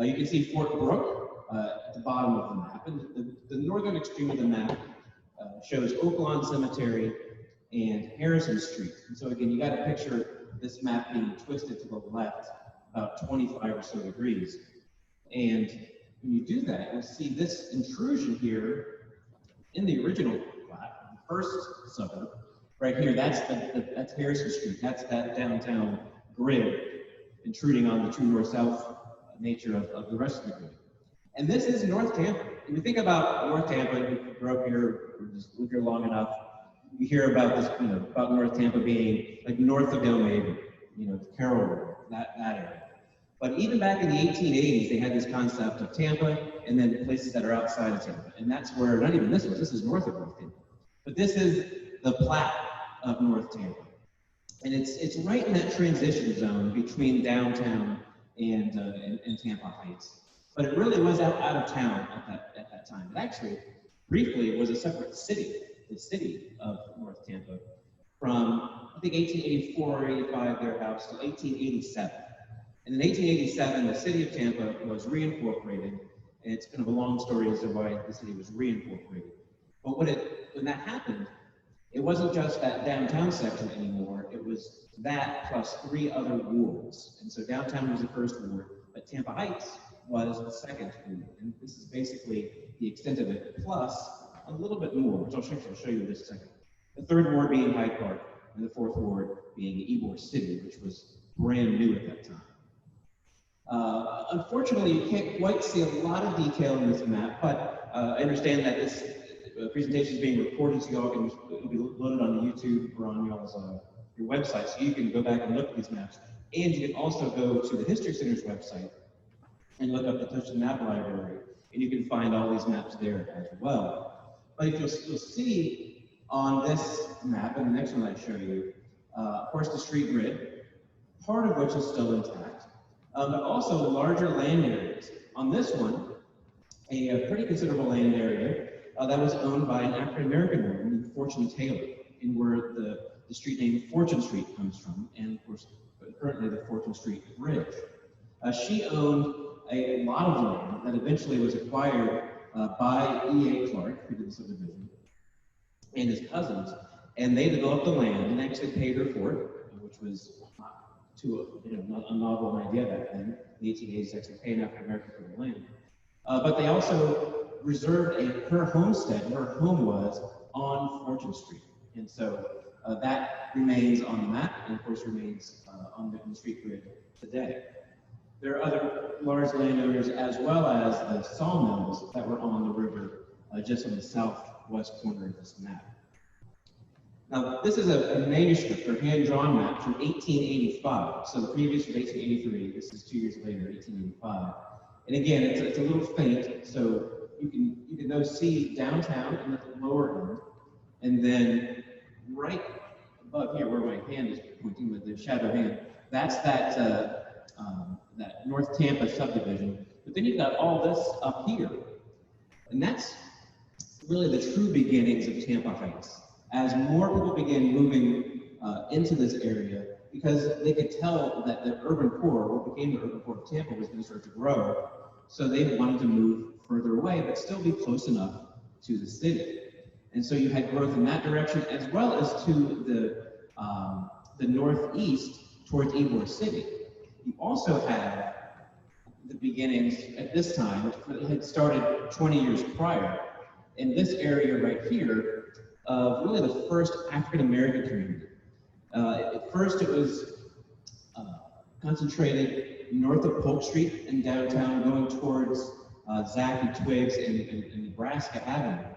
You can see Fort Brooke at the bottom of the map, and the northern extreme of the map shows Woodlawn Cemetery and Harrison Street. And so again, you got to picture this map being twisted to the left about 25 or so degrees. And when you do that, you'll see this intrusion here in the original plat, the first suburb, right here. That's Harrison Street. That's that downtown grid intruding on the true north-south nature of the rest of the grid. And this is North Tampa. When you think about North Tampa, if you grew up here or just lived here long enough, you hear about this, about North Tampa being like north of Delmavor, Krol, that area. But even back in the 1880s, they had this concept of Tampa and then places that are outside of Tampa. And that's where, not even this is north of North Tampa. But this is the plat of North Tampa. And it's right in that transition zone between downtown and Tampa Heights. But it really was out of town at that time. It actually, briefly, was a separate city, the city of North Tampa, from, I think, 1884 or 85 thereabouts to 1887. And in 1887, the city of Tampa was reincorporated, and it's kind of a long story as to why the city was reincorporated. But when that happened, it wasn't just that downtown section anymore, it was that plus 3 other wards. And so downtown was the first ward, but Tampa Heights was the second ward. And this is basically the extent of it, plus a little bit more, which I'll show you in just a second. The third ward being Hyde Park, and the fourth ward being Ybor City, which was brand new at that time. Unfortunately, you can't quite see a lot of detail in this map, but I understand that this presentation is being recorded, so y'all can, it'll be loaded on the YouTube or on y'all's your website, so you can go back and look at these maps. And you can also go to the History Center's website and look up the Touch the Map Library, and you can find all these maps there as well. But if you'll see on this map, and the next one I show you, of course, the street grid, part of which is still intact, but also larger land areas. On this one, a pretty considerable land area that was owned by an African-American woman named Fortune Taylor, and where the street name Fortune Street comes from, and of course, currently the Fortune Street Bridge. She owned a lot of land that eventually was acquired by E.A. Clark, who did the subdivision, and his cousins, and they developed the land and actually paid her for it, which was not a novel idea back then. In the 1880s, actually pay an African-American for the land. But they also reserved her homestead, where her home was, on Fortune Street. And so that remains on the map, and of course remains on the street grid today. There are other large landowners, as well as the sawmills that were on the river just on the southwest corner of this map. Now, this is a manuscript or hand-drawn map from 1885. So the previous was 1883. This is 2 years later, 1885. And again, it's a little faint, so you can though see downtown and at the lower end, and then right above here, where my hand is pointing with the shadow hand, that's that North Tampa subdivision. But then you've got all this up here, and that's really the true beginnings of Tampa Heights. As more people began moving into this area, because they could tell that the urban core, what became the urban core of Tampa, was going to start to grow, so they wanted to move further away, but still be close enough to the city. And so you had growth in that direction, as well as to the northeast towards Ybor City. You also had the beginnings at this time, which had started 20 years prior, in this area right here, of really the first African-American community. At first it was concentrated north of Polk Street in downtown, going towards Zach and Twiggs and Nebraska Avenue.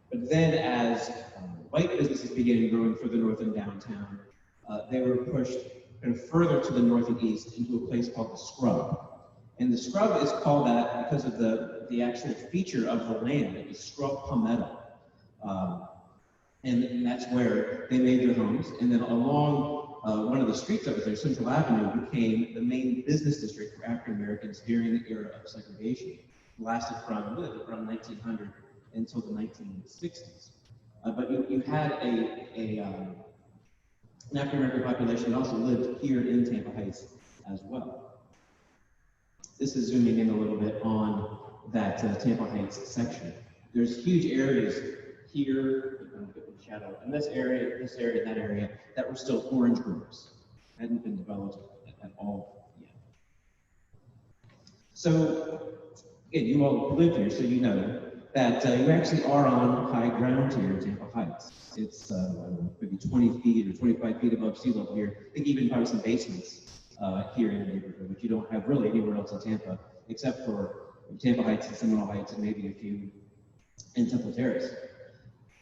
But then as white businesses began growing further north in downtown, they were pushed kind of further to the north and east into a place called the Scrub. And the Scrub is called that because of the actual feature of the land. It was scrub palmetto. And that's where they made their homes. And then along one of the streets that was there, Central Avenue, became the main business district for African Americans during the era of segregation. It lasted from around 1900 until the 1960s. But you had an African American population that also lived here in Tampa Heights as well. This is zooming in a little bit on that Tampa Heights section. There's huge areas here, shadow, and this area, and that area, that were still orange groves. Hadn't been developed at all yet. So, again, you all live here, so you know that you actually are on high ground here in Tampa Heights. It's maybe 20 feet or 25 feet above sea level here. I think even probably some basements here in the neighborhood, which you don't have really anywhere else in Tampa, except for Tampa Heights and Seminole Heights and maybe a few in Temple Terrace.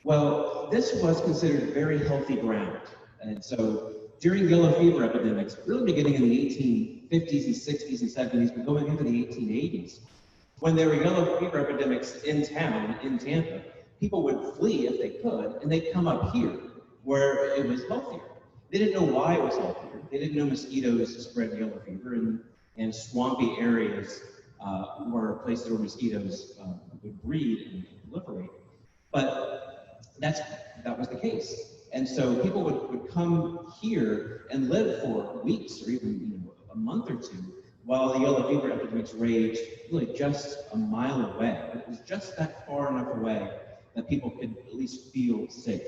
Well, this was considered very healthy ground. And so during yellow fever epidemics, really beginning in the 1850s and 60s and 70s, but going into the 1880s, when there were yellow fever epidemics in town, in Tampa, people would flee if they could, and they'd come up here where it was healthier. They didn't know why it was healthier. They didn't know mosquitoes spread yellow fever, and swampy areas were places where mosquitoes would breed and proliferate. But that was the case. And so people would come here and live for weeks or even a month or two while the yellow fever epidemics raged really just a mile away. But it was just that far enough away that people could at least feel safe.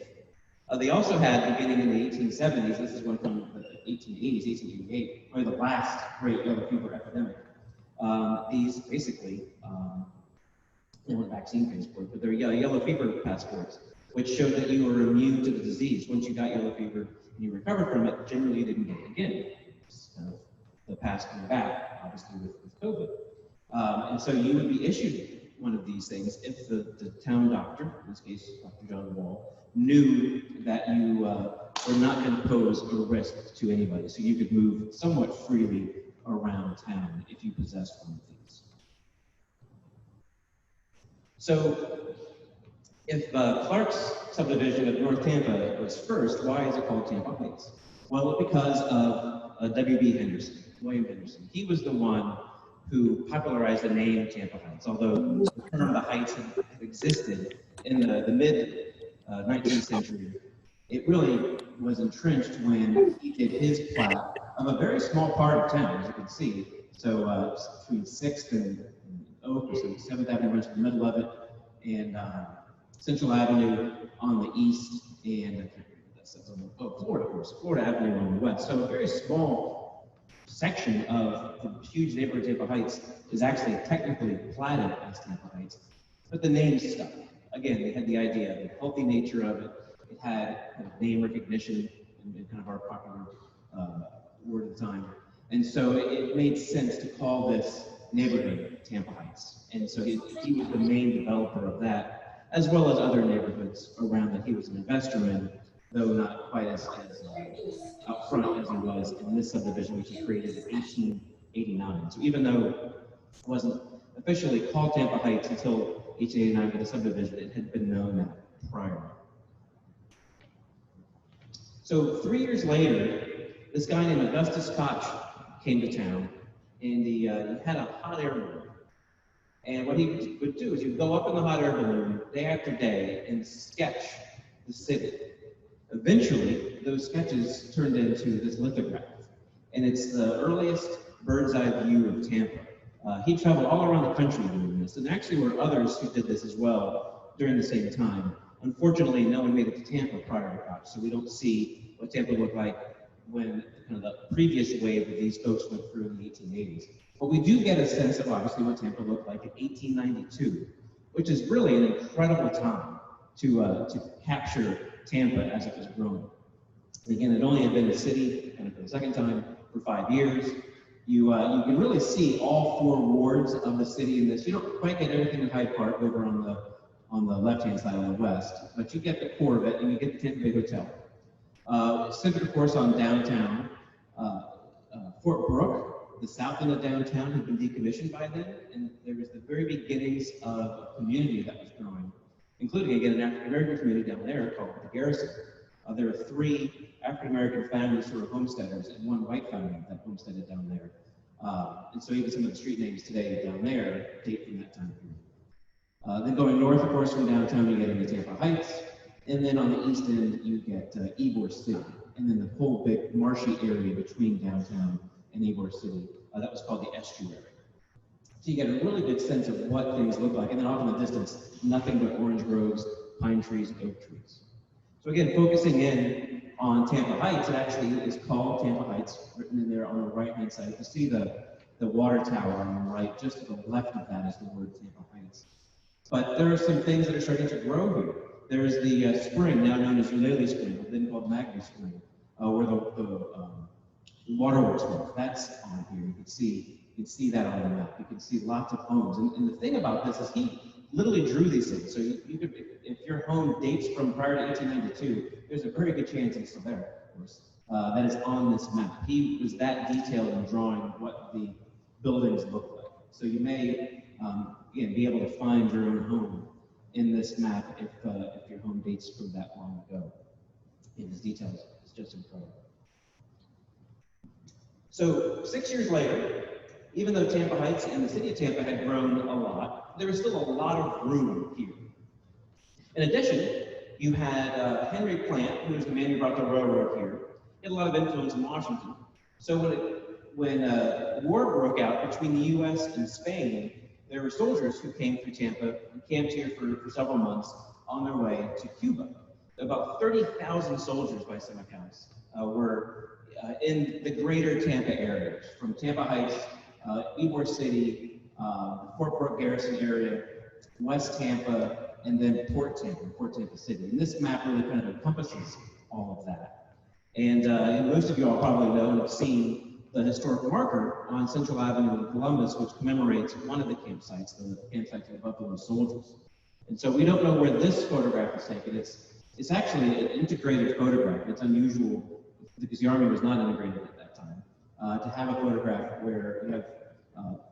They also had, beginning in the 1870s, this is one from the 1880s, 1888, probably the last great yellow fever epidemic. These basically, they weren't vaccine passports, but they're yellow fever passports, which showed that you were immune to the disease. Once you got yellow fever and you recovered from it, generally you didn't get it again. It's kind of the past coming back, obviously with COVID. And so you would be issued one of these things if the town doctor, in this case, Dr. John Wall, knew that you were not going to pose a risk to anybody. So you could move somewhat freely around town if you possessed one of these. So if Clark's subdivision of North Tampa was first, why is it called Tampa Heights? Well, because of W.B. Henderson, William Henderson. He was the one who popularized the name Tampa Heights, although the term the Heights had existed in the mid-19th century. It really was entrenched when he did his plat of a very small part of town, as you can see. So between 6th and Oak, so 7th Avenue runs to the middle of it, and Central Avenue on the east, and Florida, of course, Florida Avenue on the west. So a very small section of the huge neighborhood Tampa Heights is actually technically platted as Tampa Heights, but the name stuck. Again, they had the idea, the healthy nature of it. It had kind of name recognition in kind of our popular word of the time. And so it made sense to call this neighborhood Tampa Heights. And so he was the main developer of that, as well as other neighborhoods around that he was an investor in, though not quite as upfront as he was in this subdivision, which he created in 1889. So even though it wasn't officially called Tampa Heights until 1889 for the subdivision, it had been known that prior. So 3 years later, this guy named Augustus Koch came to town, and he had a hot air balloon. And what he would do is he'd go up in the hot air balloon day after day and sketch the city. Eventually, those sketches turned into this lithograph, and it's the earliest bird's eye view of Tampa. He traveled all around the country doing this, and there actually were others who did this as well during the same time. Unfortunately, no one made it to Tampa prior to Koch, so we don't see what Tampa looked like when kind of the previous wave of these folks went through in the 1880s. But we do get a sense of obviously what Tampa looked like in 1892, which is really an incredible time to capture Tampa as it was growing. And again, it only had been a city kind of for the second time for 5 years. You can really see all 4 wards of the city in this. You don't quite get everything in Hyde Park over on the left-hand side on the west, but you get the core of it, and you get the Tampa Bay Hotel. Centered, of course, on downtown. Fort Brooke, the south end of downtown, had been decommissioned by then, and there was the very beginnings of a community that was growing, including, again, an African-American community down there called the Garrison. There are 3 African-American families who are homesteaders and 1 white family that homesteaded down there. And so even some of the street names today down there date from that time period. Then going north, of course, from downtown, you get into Tampa Heights. And then on the east end, you get Ybor City. And then the whole big marshy area between downtown in Ybor City. That was called the estuary. So you get a really good sense of what things look like. And then off in the distance, nothing but orange groves, pine trees, oak trees. So again, focusing in on Tampa Heights, it actually is called Tampa Heights, written in there on the right-hand side. You can see the water tower on the right. Just to the left of that is the word Tampa Heights. But there are some things that are starting to grow here. There's the spring, now known as Eulalie Spring, but then called Magna Spring, where the waterworks was. That's on here. You can see that on the map. You can see lots of homes. And the thing about this is he literally drew these things. So you could, if your home dates from prior to 1892, there's a very good chance it's still there, of course. That is on this map. He was that detailed in drawing what the buildings look like. So you may again, be able to find your own home in this map if your home dates from that long ago. In his details, it's just incredible. So 6 years later, even though Tampa Heights and the city of Tampa had grown a lot, there was still a lot of room here. In addition, you had Henry Plant, who was the man who brought the railroad here. He had a lot of influence in Washington. So when war broke out between the U.S. and Spain, there were soldiers who came through Tampa and camped here for several months on their way to Cuba. About 30,000 soldiers, by some accounts, were in the greater Tampa area, from Tampa Heights, Ybor City, the Fort Brooke Garrison area, West Tampa, and then Port Tampa City. And this map really kind of encompasses all of that. And most of you all probably know and have seen the historic marker on Central Avenue in Columbus, which commemorates one of the campsites, the campsite of the Buffalo Soldiers. And so we don't know where this photograph is taken. It's actually an integrated photograph. It's unusual because the Army was not integrated at that time, to have a photograph where you have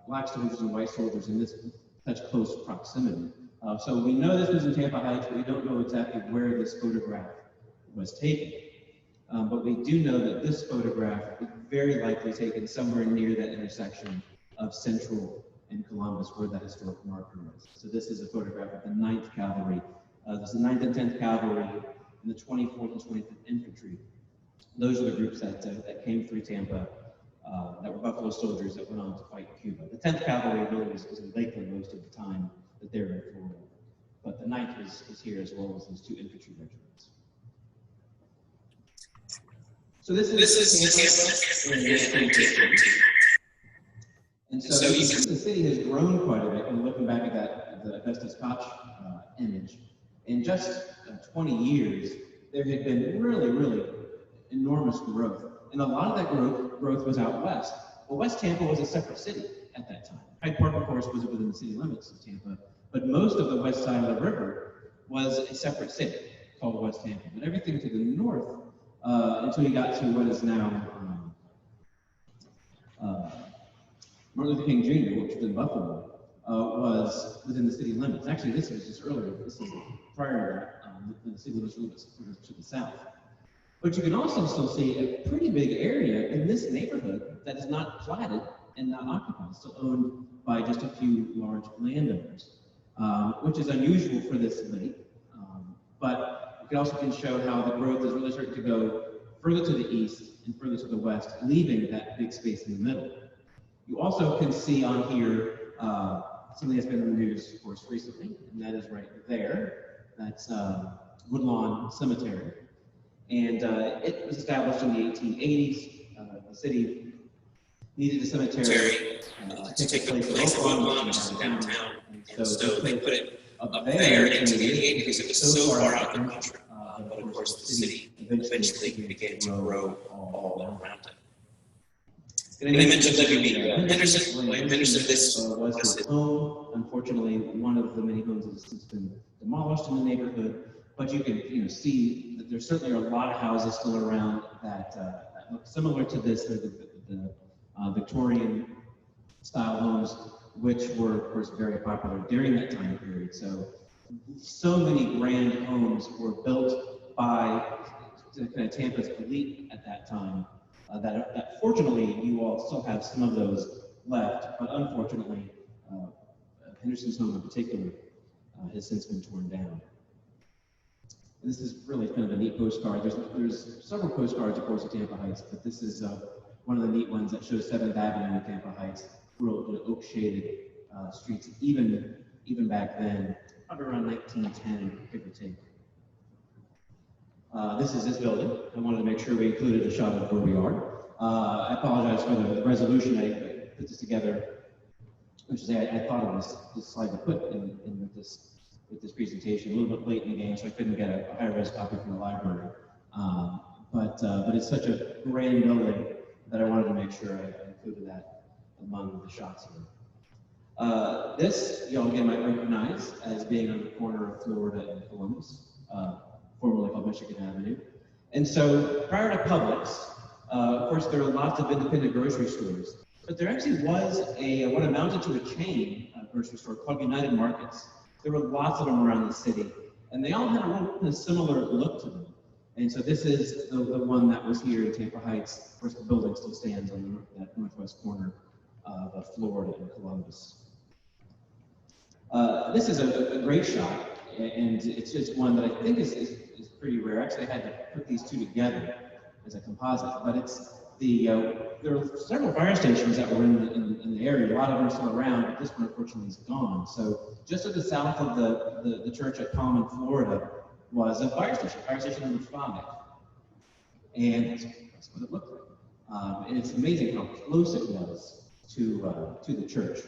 black soldiers and white soldiers in this such close proximity. So we know this was in Tampa Heights, but we don't know exactly where this photograph was taken. But we do know that this photograph is very likely taken somewhere near that intersection of Central and Columbus, where that historic marker is. So this is a photograph of the 9th Cavalry. This is the 9th and 10th Cavalry and the 24th and 25th Infantry. Those are the groups that came through Tampa, that were Buffalo soldiers that went on to fight Cuba. The 10th Cavalry really was in Lakeland most of the time that they were in Florida. But the 9th was here as well as those 2 infantry regiments. So this is Tampa. And so you can see the city has grown quite a bit. And looking back at the Augustus Koch image, in just 20 years, there had been really enormous growth. And a lot of that growth was out west. Well, West Tampa was a separate city at that time. Hyde Park, of course, was within the city limits of Tampa, but most of the west side of the river was a separate city called West Tampa. But everything to the north, until you got to what is now Martin Luther King Jr., which was in Buffalo, was within the city limits. Actually, this was just earlier. This is prior to the city limits to the south. But you can also still see a pretty big area in this neighborhood that is not platted and not occupied, still owned by just a few large landowners, which is unusual for this lake. But it also can show how the growth is really starting to go further to the east and further to the west, leaving that big space in the middle. You also can see on here something that's been in the news, of course, recently, and that is right there. That's Woodlawn Cemetery. And it was established in the 1880s. The city needed a cemetery to take the place of Woodlawn, which is downtown. And so they put it up there in 1888 because it was so far out in the country. But of course, the city eventually began to grow all around it. And I mentioned W.B. Henderson. William Henderson, this was his home. Unfortunately, one of the many homes has since been demolished in the neighborhood. But you can see that there certainly are a lot of houses still around that look similar to this. The Victorian style homes, which were, of course, very popular during that time period. So many grand homes were built by kind of Tampa's elite at that time. That fortunately, you all still have some of those left, but unfortunately, Henderson's home in particular has since been torn down. This is really kind of a neat postcard. There's several postcards, of course, of Tampa Heights, but this is one of the neat ones that shows 7th Avenue in Tampa Heights, real oak shaded streets, even back then, probably around 1910, give or take. This is this building. I wanted to make sure we included a shot of where we are. I apologize for the resolution. I put this together, which is I thought of this slide to put in with this presentation a little bit late in the game, so I couldn't get a high-res copy from the library. But it's such a grand building that I wanted to make sure I included that among the shots here. This, y'all again might recognize as being on the corner of Florida and Columbus, formerly called Michigan Avenue. And so prior to Publix, of course, there are lots of independent grocery stores, but there actually was what amounted to a chain grocery store called United Markets. There were lots of them around the city, and they all had a real similar look to them. And so this is the one that was here in Tampa Heights. Of course, the building still stands on that northwest corner of Florida and Columbus. This is a great shot, and it's just one that I think is pretty rare. Actually, I had to put these two together as a composite, but it's there are several fire stations that were in the area. A lot of them are still around, but this one unfortunately is gone. So just to the south of the church at Palm in Florida was a fire station number 5. And that's what it looked like. And it's amazing how close it was to the church.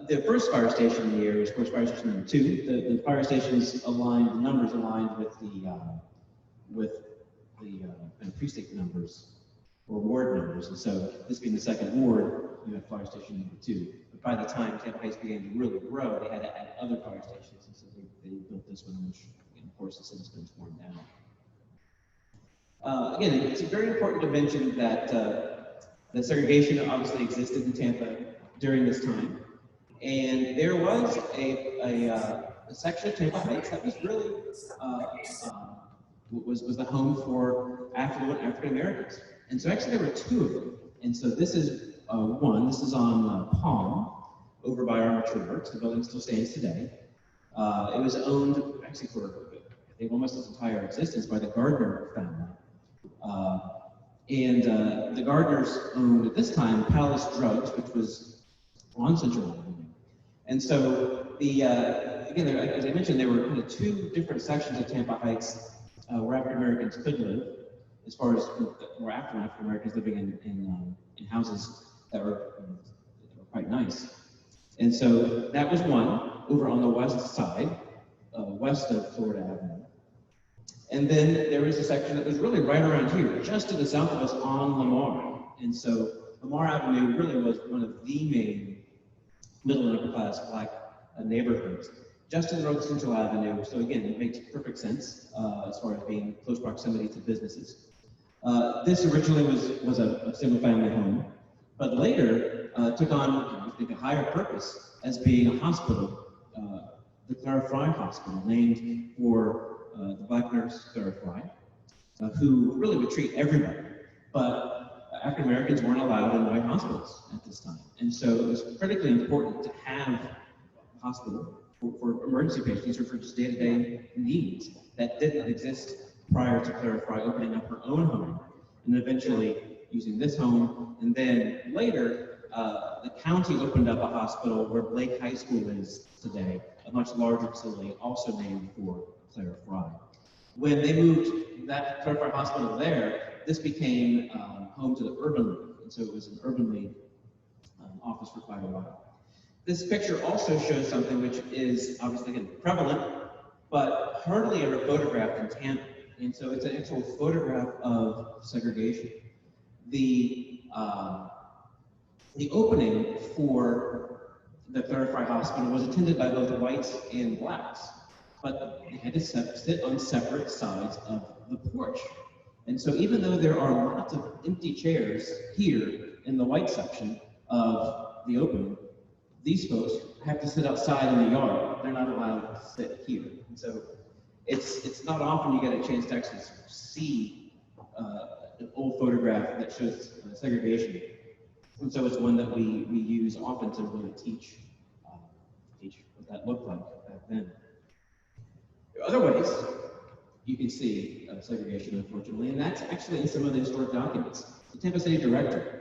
The first fire station in the area is, of course, fire station number 2. The fire stations aligned, the numbers aligned with the precinct numbers or ward numbers. And so this being the 2nd ward, you have fire station number 2. But by the time Tampa Heights began to really grow, they had to add other fire stations. And so they built this one, which, of course, has since been torn down. Again, it's very important to mention that that segregation obviously existed in Tampa during this time. And there was a section of Tampa Heights that was really was the home for affluent African Americans. And so actually there were 2 of them. And so this is one. This is on Palm, over by Armature Works. The building still stands today. It was owned actually for I think almost its entire existence by the Gardner family. And the Gardners owned at this time Palace Drugs, which was on Central Avenue. And so again, as I mentioned, there were kind of 2 different sections of Tampa Heights where African Americans could live, as far as more African Americans living in houses that were quite nice. And so that was one over on the west side, west of Florida Avenue. And then there was a section that was really right around here, just to the south of us on Lamar. And so Lamar Avenue really was one of the main middle and upper class Black neighborhoods, just to the north of Central Avenue. So again, it makes perfect sense as far as being close proximity to businesses. This originally was a single family home, but later took on, I think, a higher purpose as being a hospital, the Clara Fry Hospital, named for the Black nurse Clara Fry, who really would treat everybody. But African Americans weren't allowed in white hospitals at this time. And so it was critically important to have a hospital for emergency patients or for just day-to-day needs that didn't exist prior to Clara Fry opening up her own home and eventually using this home. And then later, the county opened up a hospital where Blake High School is today, a much larger facility also named for Clara Fry. When they moved that Clara Fry Hospital there, this became home to the Urban League. And so it was an Urban League office for quite a while. This picture also shows something which is obviously again, prevalent, but hardly ever photographed in Tampa. And so it's an actual photograph of segregation. The opening for the Clara Fry Hospital was attended by both whites and blacks, but they had to sit on separate sides of the porch. And so even though there are lots of empty chairs here in the white section of the opening, these folks have to sit outside in the yard. They're not allowed to sit here. And so it's not often you get a chance to actually see an old photograph that shows segregation. And so it's one that we use often to really teach what that looked like back then. There are other ways you can see segregation, unfortunately, and that's actually in some of the historic documents. the Tampa City Directory,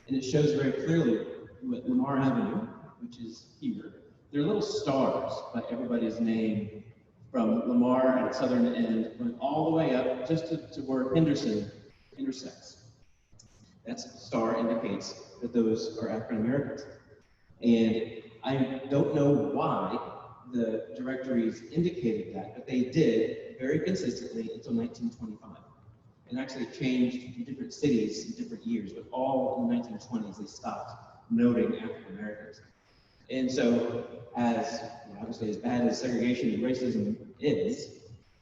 and it shows very clearly what Lamar Avenue, which is here. There are little stars by everybody's name from Lamar at its southern end, going all the way up just to where Henderson intersects. That star indicates that those are African Americans. And I don't know why the directories indicated that, but they did very consistently until 1925. And actually changed in different cities in different years, but all in the 1920s they stopped noting African Americans. And so, as obviously as bad as segregation and racism is,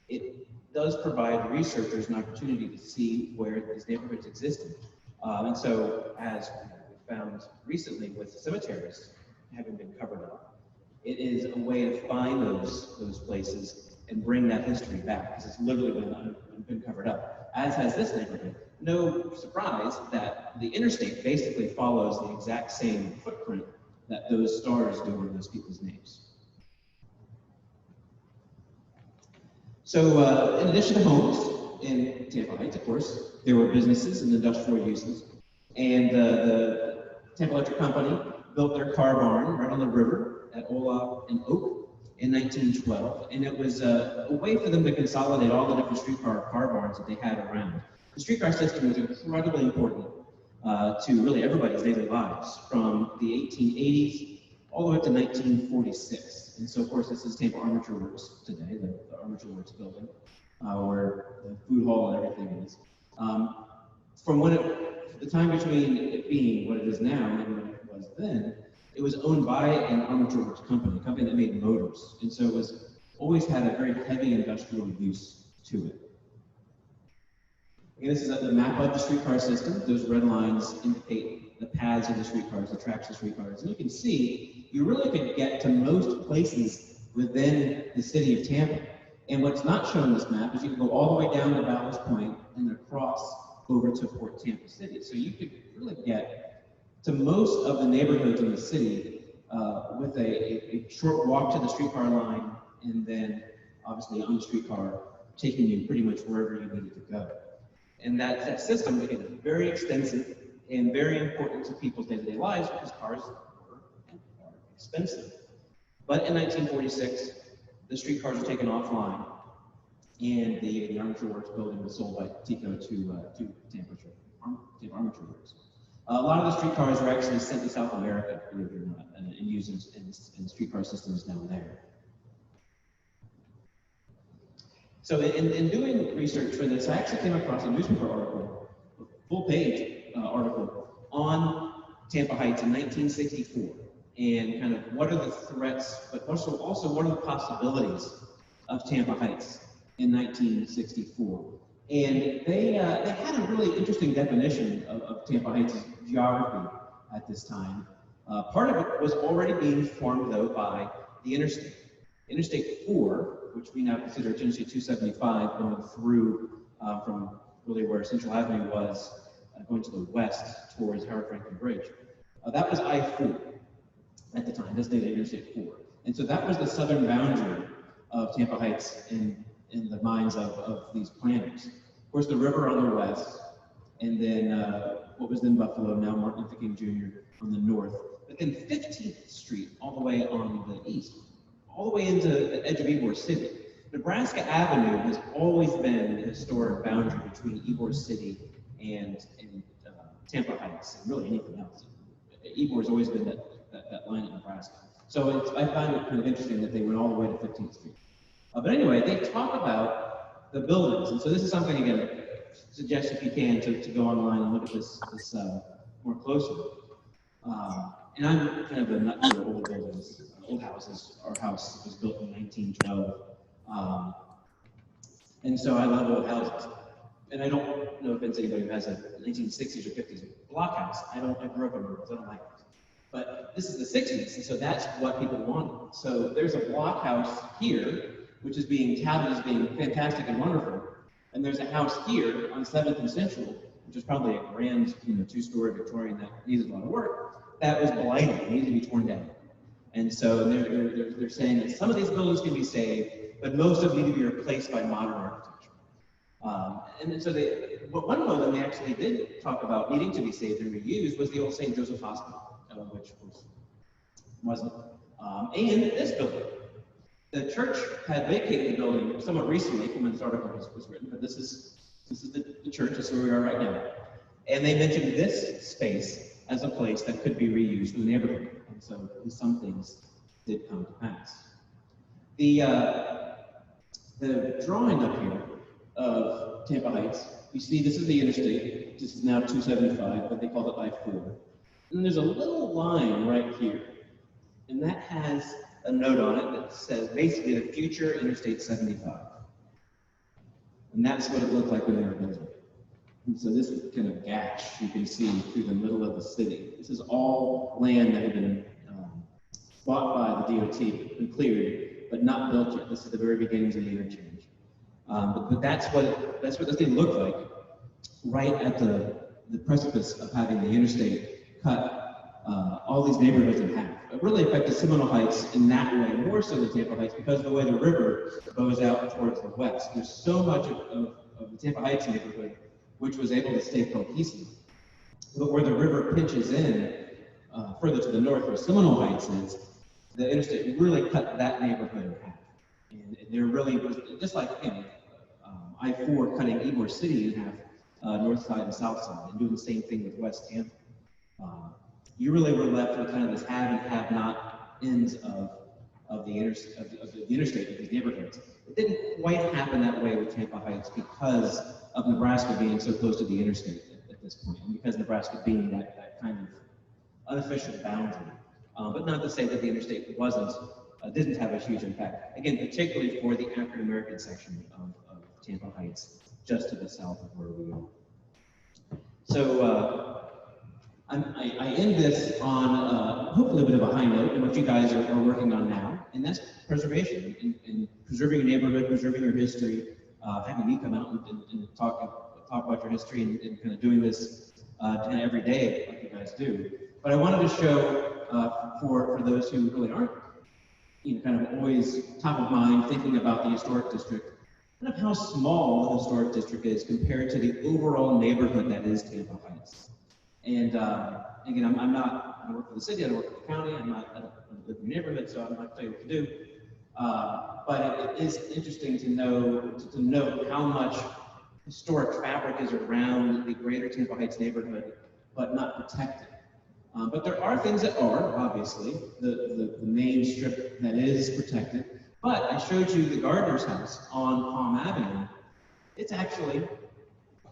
it does provide researchers an opportunity to see where these neighborhoods existed. And so, as we found recently with cemeteries having been covered up, it is a way to find those places and bring that history back, because it's literally been covered up, as has this neighborhood. No surprise that the interstate basically follows the exact same footprint that those stars do in those people's names. So in addition to homes in Tampa Heights, of course, there were businesses and industrial uses. And the Tampa Electric Company built their car barn right on the river at Ola and Oak in 1912. And it was a way for them to consolidate all the different streetcar car barns that they had around. The streetcar system was incredibly important to really everybody's daily lives from the 1880s all the way up to 1946. And so, of course, this is Tampa Armature Works today, the Armature Works building, where the food hall and everything is. From the time between it being what it is now and what it was then, it was owned by an armature works company, a company that made motors. And so it was always had a very heavy industrial use to it. And this is the map of the streetcar system. Those red lines indicate the paths of the streetcars, the tracks of streetcars. And you can see, you really could get to most places within the city of Tampa. And what's not shown on this map is you can go all the way down to Ballast Point and then across over to Port Tampa City. So you could really get to most of the neighborhoods in the city with a short walk to the streetcar line, and then obviously on the streetcar, taking you pretty much wherever you needed to go. And that system became very extensive and very important to people's day-to-day lives because cars were and are expensive. But in 1946, the streetcars were taken offline, and the Armature Works building was sold by TECO to Tampa Armature Works. A lot of the streetcars were actually sent to South America, believe it or not, and used in streetcar systems down there. So in doing research for this, I actually came across a newspaper article, a full-page article on Tampa Heights in 1964, and kind of what are the threats, but also what are the possibilities of Tampa Heights in 1964. And they had a really interesting definition of Tampa Heights' geography at this time. Part of it was already being formed, though, by the interstate. Interstate 4, which we now consider Interstate 275, going through from really where Central Avenue was, going to the west towards Howard Franklin Bridge. That was I-4 at the time. That's dated Interstate 4. And so that was the southern boundary of Tampa Heights in the minds of these planners. Of course, the river on the west, and then what was then Buffalo, now Martin Luther King Jr. on the north, but then 15th Street all the way on the east, all the way into the edge of Ybor City. Nebraska Avenue has always been the historic boundary between Ybor City and Tampa Heights, and really anything else. Ybor has always been that line in Nebraska. So I find it kind of interesting that they went all the way to 15th Street. But anyway, they talk about the buildings, and so this is something, again, suggest if you can to go online and look at this more closely. And I'm kind of a nut for old buildings, old houses. Our house was built in 1912, and so I love old houses. And I don't know if it's anybody who has a 1960s or 50s block house. I grew up in Mural, I don't like it. But this is the 60s, and so that's what people wanted. So there's a block house here, which is being touted as being fantastic and wonderful. And there's a house here on 7th and Central, which is probably a grand, two-story Victorian that needed a lot of work. That was blighted, it needed to be torn down. And so they're saying that some of these buildings can be saved, but most of them need to be replaced by modern architecture. And so one of them they actually did talk about needing to be saved and reused was the old St. Joseph Hospital, which wasn't. And this building. The church had vacated the building somewhat recently from when this article was written, but this is the church, this is where we are right now. And they mentioned this space as a place that could be reused in the neighborhood. And so at least some things did come to pass. The drawing up here of Tampa Heights, you see this is the interstate. This is now 275, but they call it I-4. And there's a little line right here, and that has a note on it that says basically the future Interstate 75. And that's what it looked like when they were building it. And so this kind of gash you can see through the middle of the city. This is all land that had been bought by the DOT and cleared, but not built yet. This is the very beginnings of the interchange. But that's what this thing looked like right at the precipice of having the interstate cut all these neighborhoods in half. It really affected Seminole Heights in that way, more so than Tampa Heights, because of the way the river goes out towards the west. There's so much of the Tampa Heights neighborhood which was able to stay cohesive. But where the river pinches in further to the north, where Seminole Heights is, the interstate really cut that neighborhood in half. And there really was, just like I-4 cutting Ybor City in half, north side and south side, and doing the same thing with West Tampa. You really were left with kind of this have and have not ends of the interstate, of these neighborhoods. It didn't quite happen that way with Tampa Heights because of Nebraska being so close to the interstate at this point, and because Nebraska being that kind of unofficial boundary. But not to say that the interstate didn't have a huge impact. Again, particularly for the African American section of Tampa Heights, just to the south of where we are. So I end this on hopefully a bit of a high note in what you guys are working on now, and that's preservation, and preserving your neighborhood, preserving your history, having me come out and talk about your history, and kind of doing this kind of every day like you guys do. But I wanted to show for those who really aren't kind of always top of mind thinking about the historic district, kind of how small the historic district is compared to the overall neighborhood that is Tampa Heights. And again, I don't work for the city, I don't work for the county, I don't live in the neighborhood, so I'm not tell you what to do. But it is interesting to note how much historic fabric is around the greater Tampa Heights neighborhood, but not protected. But there are things that are, obviously, the main strip that is protected. But I showed you the gardener's house on Palm Avenue. It's actually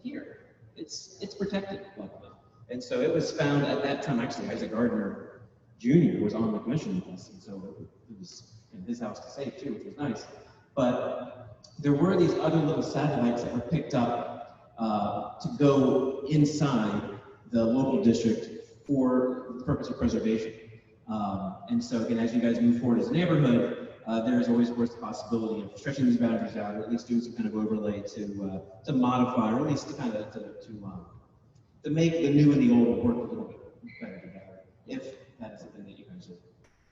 here. It's protected. And so it was found at that time, actually, Isaac Gardner Jr. was on the commission with us, and so it was in his house to save too, which was nice. But there were these other little satellites that were picked up to go inside the local district for the purpose of preservation. And so again, as you guys move forward as a neighborhood, there is always the possibility of stretching these boundaries out, or at least doing some kind of overlay to modify, or at least to kind of to make the new and the old work a little bit better together, if that is something that you guys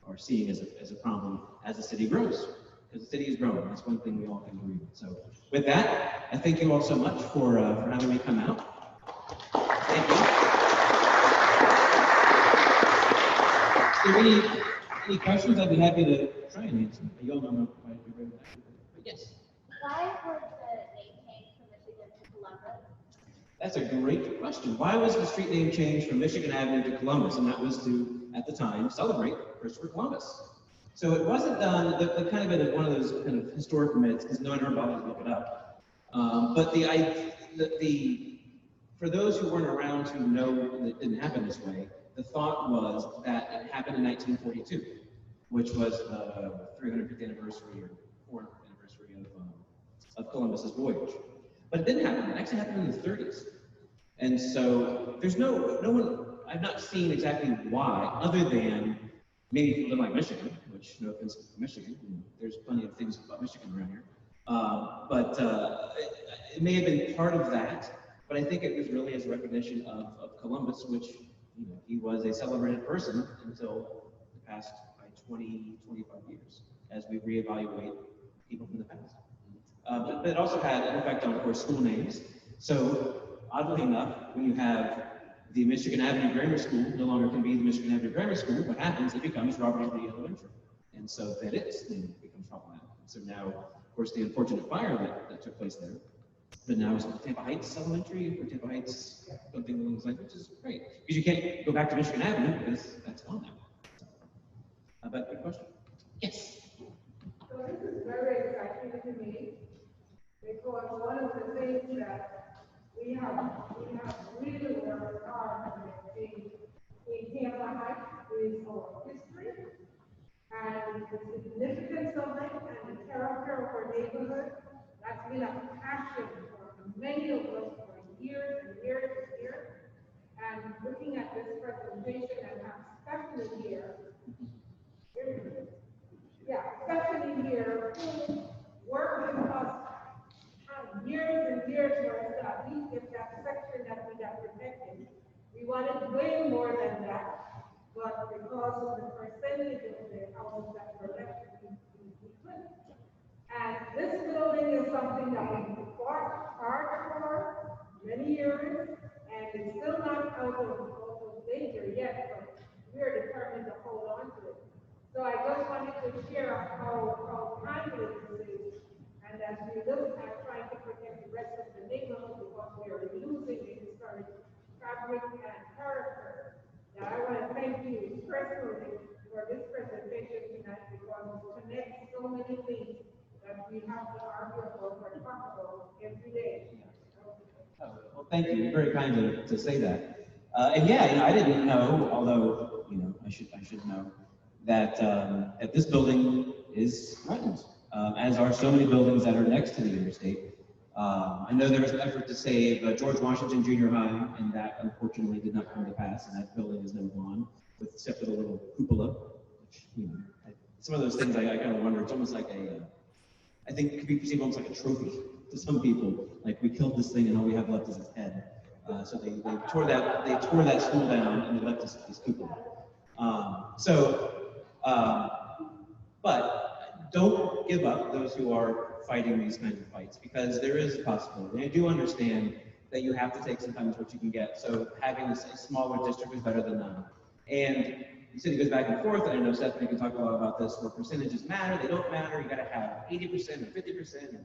are seeing as a problem as the city grows. Because the city is growing. That's one thing we all can agree with. So with that, I thank you all so much for having me come out. Thank you. If there are any questions, I'd be happy to try and answer. You all know my but yes. Why was the name changed from Michigan to Columbus? That's a great question. Why was the street name changed from Michigan Avenue to Columbus? And that was to, at the time, celebrate Christopher Columbus. So it wasn't done, the kind of one of those kind of historic myths, because no one ever bothered to look it up. But for those who weren't around to know that it didn't happen this way, the thought was that it happened in 1942, which was the 350th anniversary or 4th anniversary of Columbus's voyage. But it didn't happen. It actually happened in the 30s. And so there's no one, I've not seen exactly why, other than maybe people like Michigan, which, no offense to Michigan, there's plenty of things about Michigan around here. But it may have been part of that, but I think it was really as a recognition of Columbus, which, he was a celebrated person until the past 20, 25 years, as we reevaluate people from the past. But it also had an effect on, of course, school names. So, oddly enough, when you have the Michigan Avenue Grammar School no longer can be the Michigan Avenue Grammar School, what happens? It becomes Robert E. Lee Elementary. And so then its name becomes problematic. So now, of course, the unfortunate fire that took place there, but now it's Tampa Heights Elementary or Tampa Heights something along those lines, which is great. Because you can't go back to Michigan Avenue because that's gone now. But good question. Yes. So this is very exciting to me because one of the things that we have really worked hard on in Tampa Heights is our history and the significance of it and the character of our neighborhood. That's been a passion for many of us for years and years and years. And looking at this presentation and have Stephanie here, Stephanie here, who worked with us years and years for us to at least get that section that we got protected. We wanted way more than that, but because of the percentage of the houses that were left, we couldn't. And this building is something that we fought hard for many years, and it's still not out of danger yet, but we're determined to hold on to it. So I just wanted to share how timely this is, and as we look at trying to protect the rest of the neighborhood because we are losing the historic fabric and character, that I want to thank you personally for this presentation tonight because it connects so many things that we have to argue about or talk about every day. Well, thank you. You're very kind to say that. And yeah, I didn't know, although I should know that that this building is threatened, as are so many buildings that are next to the interstate. I know there was an effort to save George Washington Junior High, and that unfortunately did not come to pass, and that building is now gone, except for the little cupola. Which, some of those things I kind of wonder. It's almost like I think it could be perceived almost like a trophy to some people. Like we killed this thing, and all we have left is its head. So they tore that school down, and they left this cupola. But don't give up those who are fighting these kinds of fights, because there is a possibility. And I do understand that you have to take sometimes what you can get. So having a smaller district is better than none. And you said it goes back and forth, and I know Stephanie can talk a lot about this, where percentages matter, they don't matter. You gotta have 80% or 50% or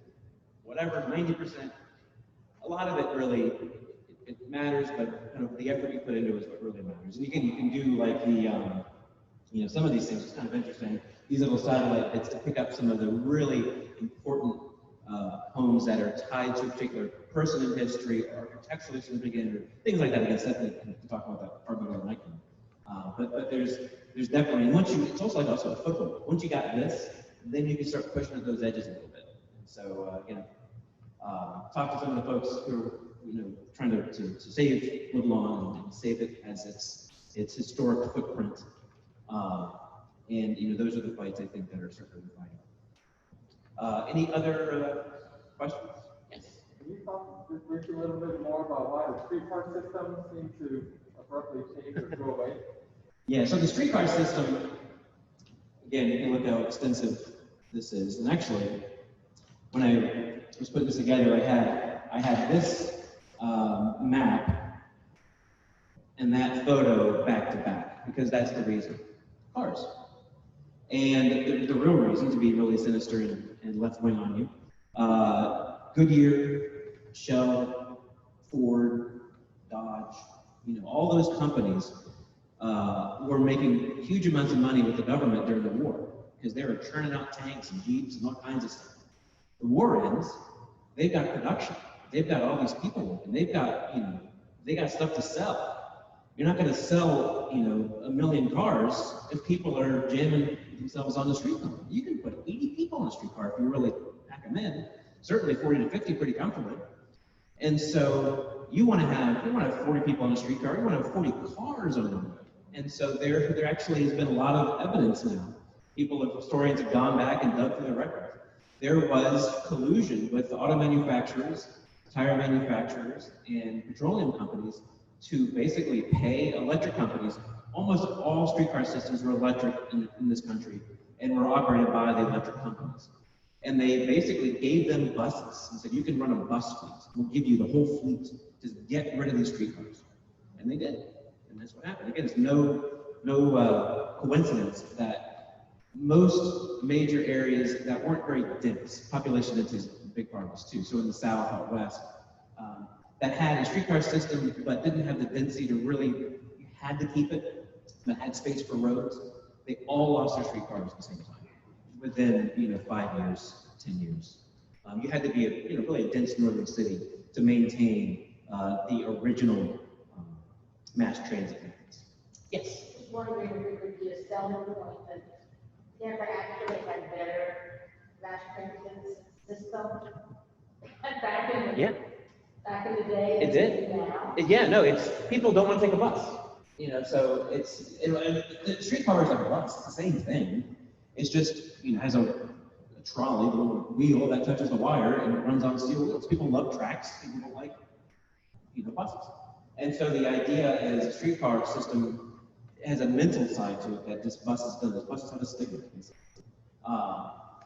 whatever, 90%. A lot of it really, it matters, but kind of the effort you put into it is what really matters. And you can do like the, some of these things, it's kind of interesting, these little satellite bits to pick up some of the really important homes that are tied to a particular person in history, or architecturally significant, or things like that. Again, Stephanie can talk about that far better than I can. But there's definitely, and once it's also like a foothold. Once you got this, then you can start pushing at those edges a little bit. And so, talk to some of the folks who are, trying to save Woodlawn and save it as its historic footprint. And those are the fights I think that are certainly fighting. Any other questions? Yes. Can you talk just briefly a little bit more about why the streetcar system seemed to abruptly change or go away? Yeah, so the streetcar system, again, you can look how extensive this is. And actually, when I was putting this together, I had this map and that photo back to back, because that's the reason. Cars. And the real reason, to be really sinister and left wing on you, Goodyear, Shell, Ford, Dodge, all those companies were making huge amounts of money with the government during the war, because they were churning out tanks and jeeps and all kinds of stuff. The war ends, they've got production, they've got all these people working, they've got they got stuff to sell. You're not going to sell 1 million cars if people are jamming themselves on the street. You can put 80 people on a streetcar if you really pack them in. Certainly 40 to 50 pretty comfortably. And so you want to have 40 people on a streetcar. You want to have 40 cars on the road. And so there actually has been a lot of evidence now. Historians have gone back and dug through the records. There was collusion with auto manufacturers, tire manufacturers, and petroleum companies to basically pay electric companies. Almost all streetcar systems were electric in this country and were operated by the electric companies. And they basically gave them buses and said, you can run a bus fleet. We'll give you the whole fleet. Just get rid of these streetcars. And they did. And that's what happened. Again, it's no coincidence that most major areas that weren't very dense, population density is a big part of this too. So in the South, out West, that had a streetcar system but didn't have the density to really, you had to keep it, that had space for roads, they all lost their streetcars at the same time. Within 5 years, 10 years. You had to be a really a dense northern city to maintain the original mass transit methods. Yes? Just wondering if it would be a selling point that Tampa actually had better mass transit system back in the day. It did. Now. Yeah, no, it's people don't want to take a bus. So it's the streetcar is like a bus. It's the same thing. It's just has a trolley, the little wheel that touches the wire, and it runs on steel wheels. People love tracks. People don't like buses. And so the idea is a streetcar system has a mental side to it that just buses don't. Buses have a stigma.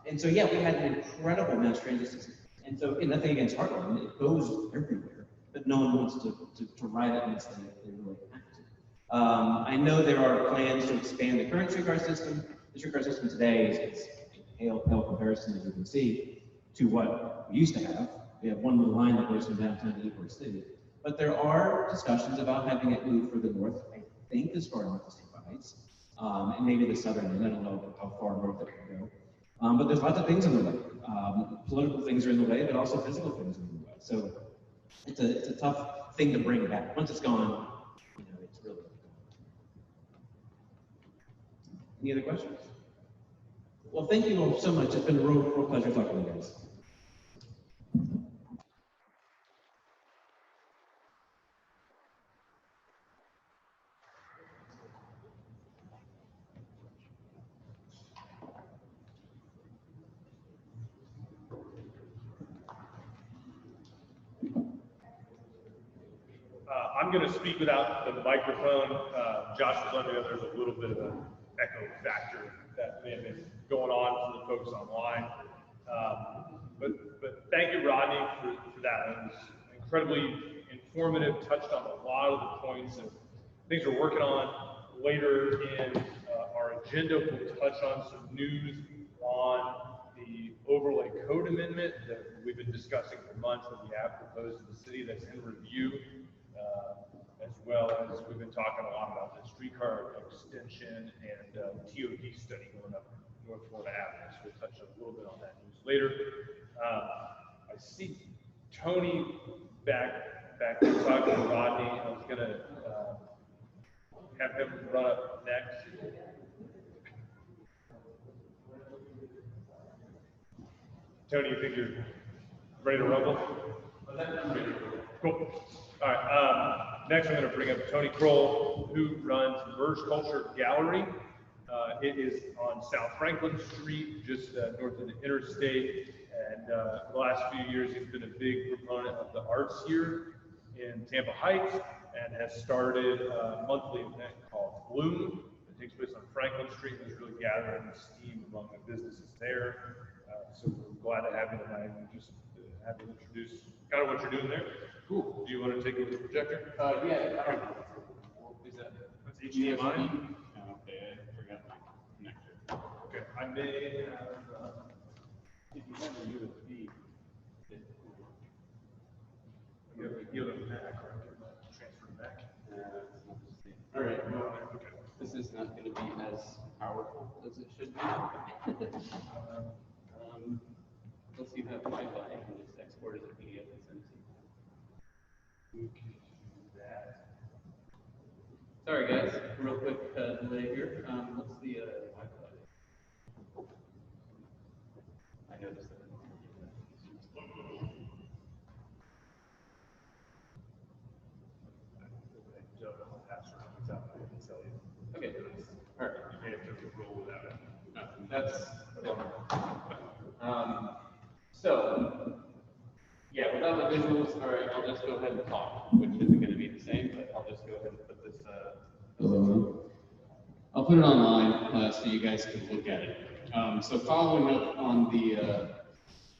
And so yeah, we had an incredible mass transit system. And so nothing against Heartland, it goes everywhere, but no one wants to ride it unless they really have to. I know there are plans to expand the current streetcar system. The streetcar system today is pale comparison, as you can see, to what we used to have. We have one little line that goes from downtown to Newport City. But there are discussions about having it move further north, I think as far north as Tampa Heights, and maybe the southern end. I don't know how far north it can go. But there's lots of things in the way. Political things are in the way, but also physical things are in the way. So it's a tough thing to bring back. Once it's gone, it's really gone. Any other questions? Well, thank you all so much. It's been a real pleasure talking to you guys. I'm going to speak without the microphone. Josh was letting me know there's a little bit of an echo factor that may have been going on for the folks online. But thank you, Rodney, for that. It was incredibly informative, touched on a lot of the points and things we're working on. Later in our agenda, we'll touch on some news on the overlay code amendment that we've been discussing for months that we have proposed to the city that's in review. As well as we've been talking a lot about the streetcar extension and TOD study going up North Florida Avenue. So we'll touch a little bit on that news later. I see Tony back there talking to Rodney. I was going to have him run up next. Tony, you think you're ready to rumble? Cool. All right. Next, I'm going to bring up Tony Krol, who runs Mergeculture Gallery. It is on South Franklin Street, just north of the interstate. And the last few years, he's been a big proponent of the arts here in Tampa Heights and has started a monthly event called Bloom. It takes place on Franklin Street and is really gathering steam among the businesses there. So we're glad to have you tonight and just have you introduce kind of what you're doing there. Cool. Do you want to take over the projector? Yeah. Is that? That's HDMI? Okay, I forgot my connector. Okay. I may have. If you have a USB, You have a Mac, or I can transfer it back. all right. No, okay. This is not going to be as powerful as it should be. Unless you have Wi-Fi, you can just export it as a PDF and send it to you. We can do that. Sorry guys, real quick delay here. What's the Wi-Fi? I noticed that. Okay. All right. You may have to roll without it. No, that's so yeah, without the visuals, all right, I'll just go ahead and talk, which isn't going to be the same, but I'll just go ahead and put this I'll put it online so you guys can look at it. So following up on the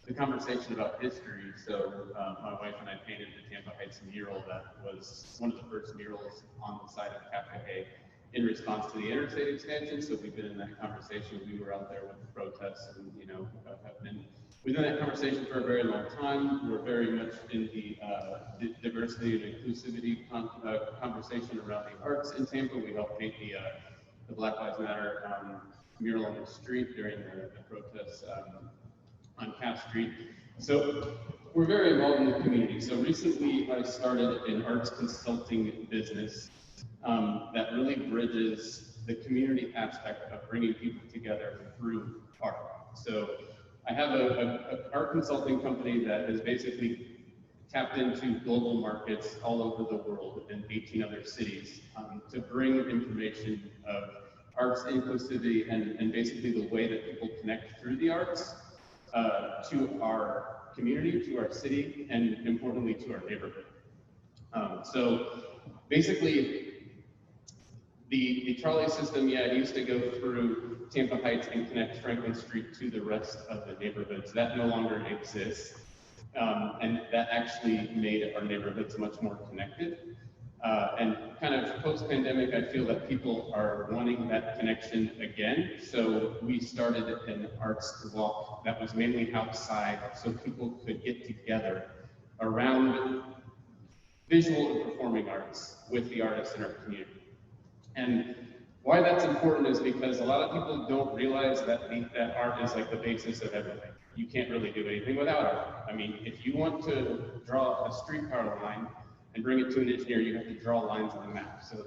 the conversation about history. So my wife and I painted the Tampa Heights mural that was one of the first murals on the side of THCA in response to the interstate expansion. So we've been in that conversation. We were out there with the protests and, you know, have been within that conversation for a very long time. We're very much in the diversity and inclusivity conversation around the arts in Tampa. We helped paint the Black Lives Matter mural on the street during the protests on Cap Street. So we're very involved in the community. So recently I started an arts consulting business that really bridges the community aspect of bringing people together through art. So I have an art consulting company that has basically tapped into global markets all over the world in 18 other cities to bring information of arts inclusivity and basically the way that people connect through the arts to our community, to our city, and importantly to our neighborhood. So basically, the trolley system, yeah, it used to go through Tampa Heights and connect Franklin Street to the rest of the neighborhoods. That no longer exists. And that actually made our neighborhoods much more connected. And kind of post-pandemic, I feel that people are wanting that connection again. So we started an arts walk that was mainly outside so people could get together around visual and performing arts with the artists in our community. And why that's important is because a lot of people don't realize that that art is like the basis of everything. You can't really do anything without art. I mean, if you want to draw a streetcar line and bring it to an engineer, you have to draw lines on the map. So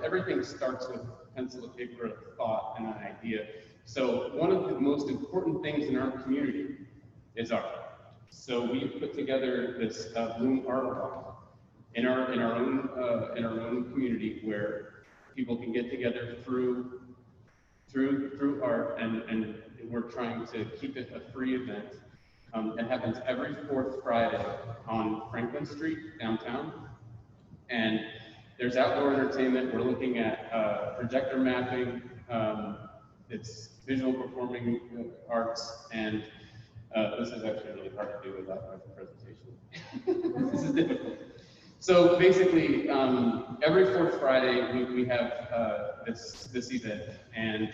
everything starts with pencil to paper, a thought, and an idea. So one of the most important things in our community is art. So we put together this Bloom Art Walk in our own community where people can get together through art, and we're trying to keep it a free event. It happens every fourth Friday on Franklin Street downtown, and there's outdoor entertainment. We're looking at projector mapping, it's visual performing arts, and this is actually really hard to do without my presentation. This is difficult. So basically, every fourth Friday, we have this event, and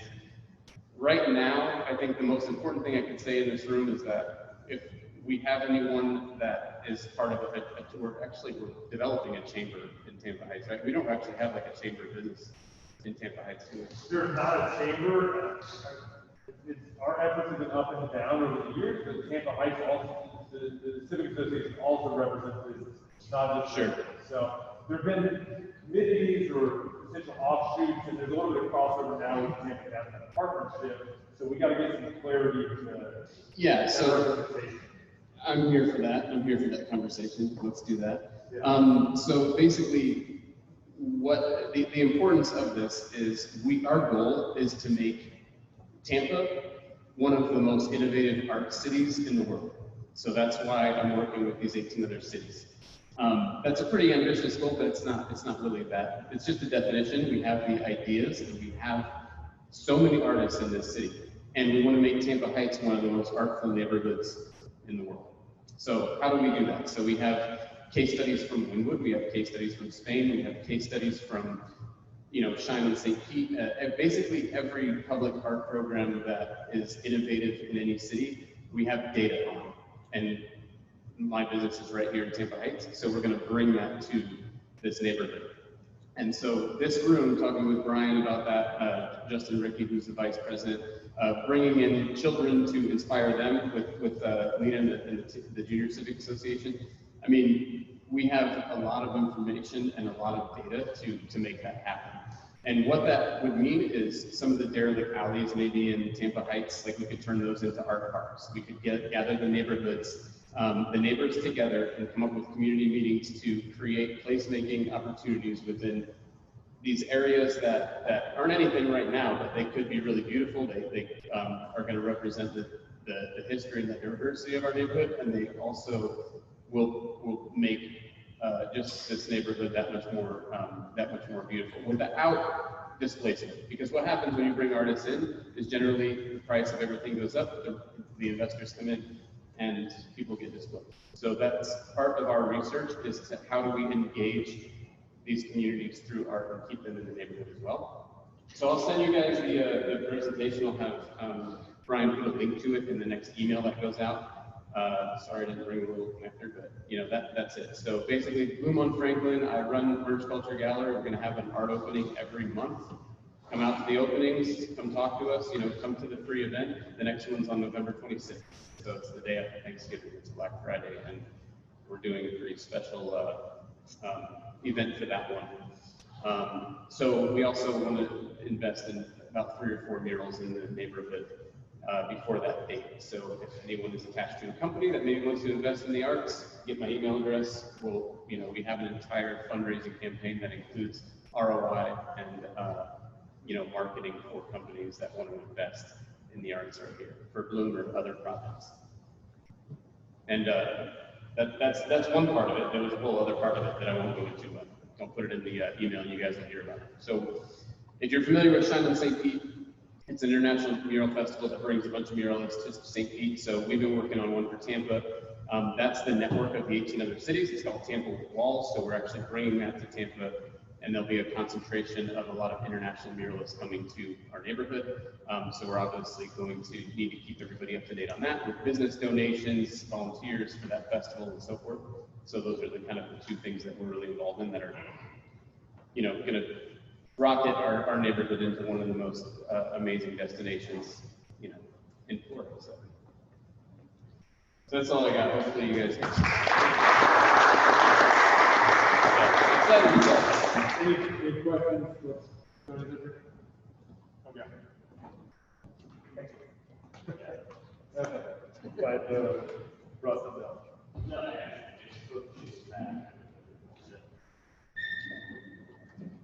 right now, I think the most important thing I can say in this room is that if we have anyone that is part of we're developing a chamber in Tampa Heights, right? We don't actually have like a chamber of business in Tampa Heights. There's not a chamber. Our efforts have been up and down over the years, but Tampa Heights also, the Civic Association also represents business. Not just sure. So there have been committees or potential offshoots, and there's a little bit of crossover now with Tampa having a partnership. So we got to get some clarity to. Yeah. So I'm here for that. I'm here for that conversation. Let's do that. Yeah. So basically, what the importance of this is, our goal is to make Tampa one of the most innovative art cities in the world. So that's why I'm working with these 18 other cities. That's a pretty ambitious goal, but it's not really that. It's just a definition. We have the ideas, and we have so many artists in this city, and we want to make Tampa Heights one of the most artful neighborhoods in the world. So how do we do that? So we have case studies from Wynwood, we have case studies from Spain, we have case studies from, Shine on St. Pete. Basically every public art program that is innovative in any city, we have data on. And my business is right here in Tampa Heights, so we're going to bring that to this neighborhood. And so this room, talking with Brian about that, Justin Rickey, who's the vice president, bringing in children to inspire them with Lena and the Junior Civic Association. I mean, we have a lot of information and a lot of data to make that happen. And what that would mean is some of the derelict alleys maybe in Tampa Heights, like we could turn those into art parks. We could gather the neighborhoods, the neighbors together and come up with community meetings to create placemaking opportunities within these areas that aren't anything right now, but they could be really beautiful. They are going to represent the history and the diversity of our neighborhood, and they also will make just this neighborhood that much more beautiful without displacement. Because what happens when you bring artists in is generally the price of everything goes up. The investors come in and people get displaced. So that's part of our research, is to how do we engage these communities through art and keep them in the neighborhood as well. So I'll send you guys the presentation. I'll have Brian put a link to it in the next email that goes out. Sorry I didn't bring a little connector, but you know, that's it. So basically, Bloom on Franklin, I run Mergeculture Gallery. We're going to have an art opening every month. Come out to the openings, come talk to us, you know, come to the free event. The next one's on November 26th. So it's the day after Thanksgiving, it's Black Friday, and we're doing a pretty special event for that one. So we also want to invest in about 3 or 4 murals in the neighborhood before that date. So if anyone is attached to a company that maybe wants to invest in the arts, get my email address. We'll, you know, we have an entire fundraising campaign that includes ROI and you know, marketing for companies that want to invest in the arts right here for Bloom or other projects. And that's one part of it. There was a whole other part of it that I won't go into. Don't put it in the email. You guys will hear about it. So if you're familiar with Shine on St. Pete, it's an international mural festival that brings a bunch of muralists to St. Pete. So we've been working on one for Tampa. That's the network of the 18 other cities. It's called Tampa Walls. So we're actually bringing that to Tampa. And there'll be a concentration of a lot of international muralists coming to our neighborhood. So we're obviously going to need to keep everybody up to date on that with business donations, volunteers for that festival, and so forth. So those are the kind of the 2 things that we're really involved in that are, you know, going to rocket our neighborhood into one of the most amazing destinations, you know, in Florida. So that's all I got. Hopefully you guys Any questions? Okay. But Russell.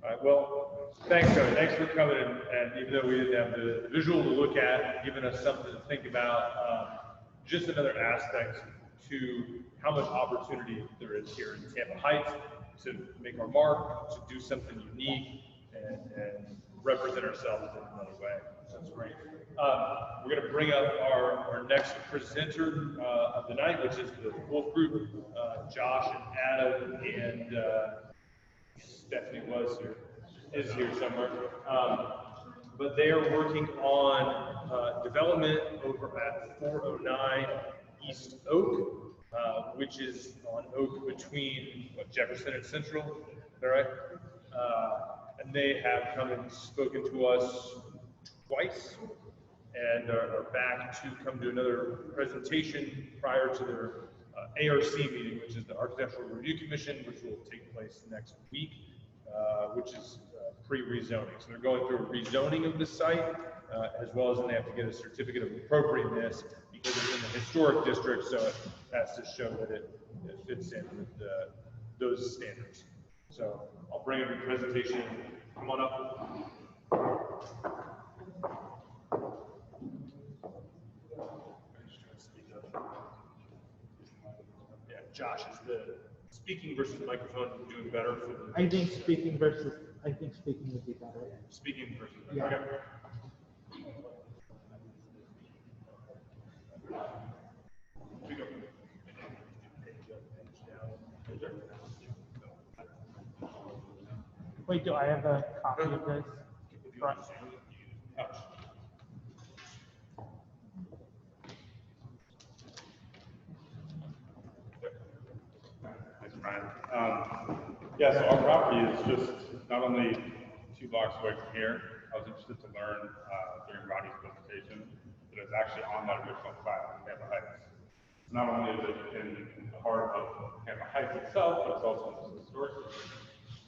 All right, well, thanks, Tony. Thanks for coming, and even though we didn't have the visual to look at, giving us something to think about, just another aspect to how much opportunity there is here in Tampa Heights to make our mark, to do something unique, and represent ourselves in another way. So that's great. We're going to bring up our next presenter of the night, which is the Wolf Group. Josh and Adam and Stephanie is here somewhere. But they are working on development over at 409 East Oak. Which is on Oak between Jefferson and Central, is that right? And they have come and spoken to us twice and are back to come to another presentation prior to their ARC meeting, which is the Architectural Review Commission, which will take place next week, which is pre-rezoning. So they're going through a rezoning of the site, as well as they have to get a certificate of appropriateness because it's in the historic district, so it has to show that it fits in with those standards. So I'll bring up your presentation. Come on up. Yeah, Josh, is the speaking versus microphone doing better for the? I think speaking would be better. Speaking versus, yeah. Okay. Wait, do I have a copy of this? Right. Thanks, Brian. Yeah, so our property is just not only 2 blocks away from here. I was interested to learn during Rodney's presentation that it's actually on that original plat in Tampa Heights. Not only is it in the heart of Tampa Heights itself, but it's also in the historic district.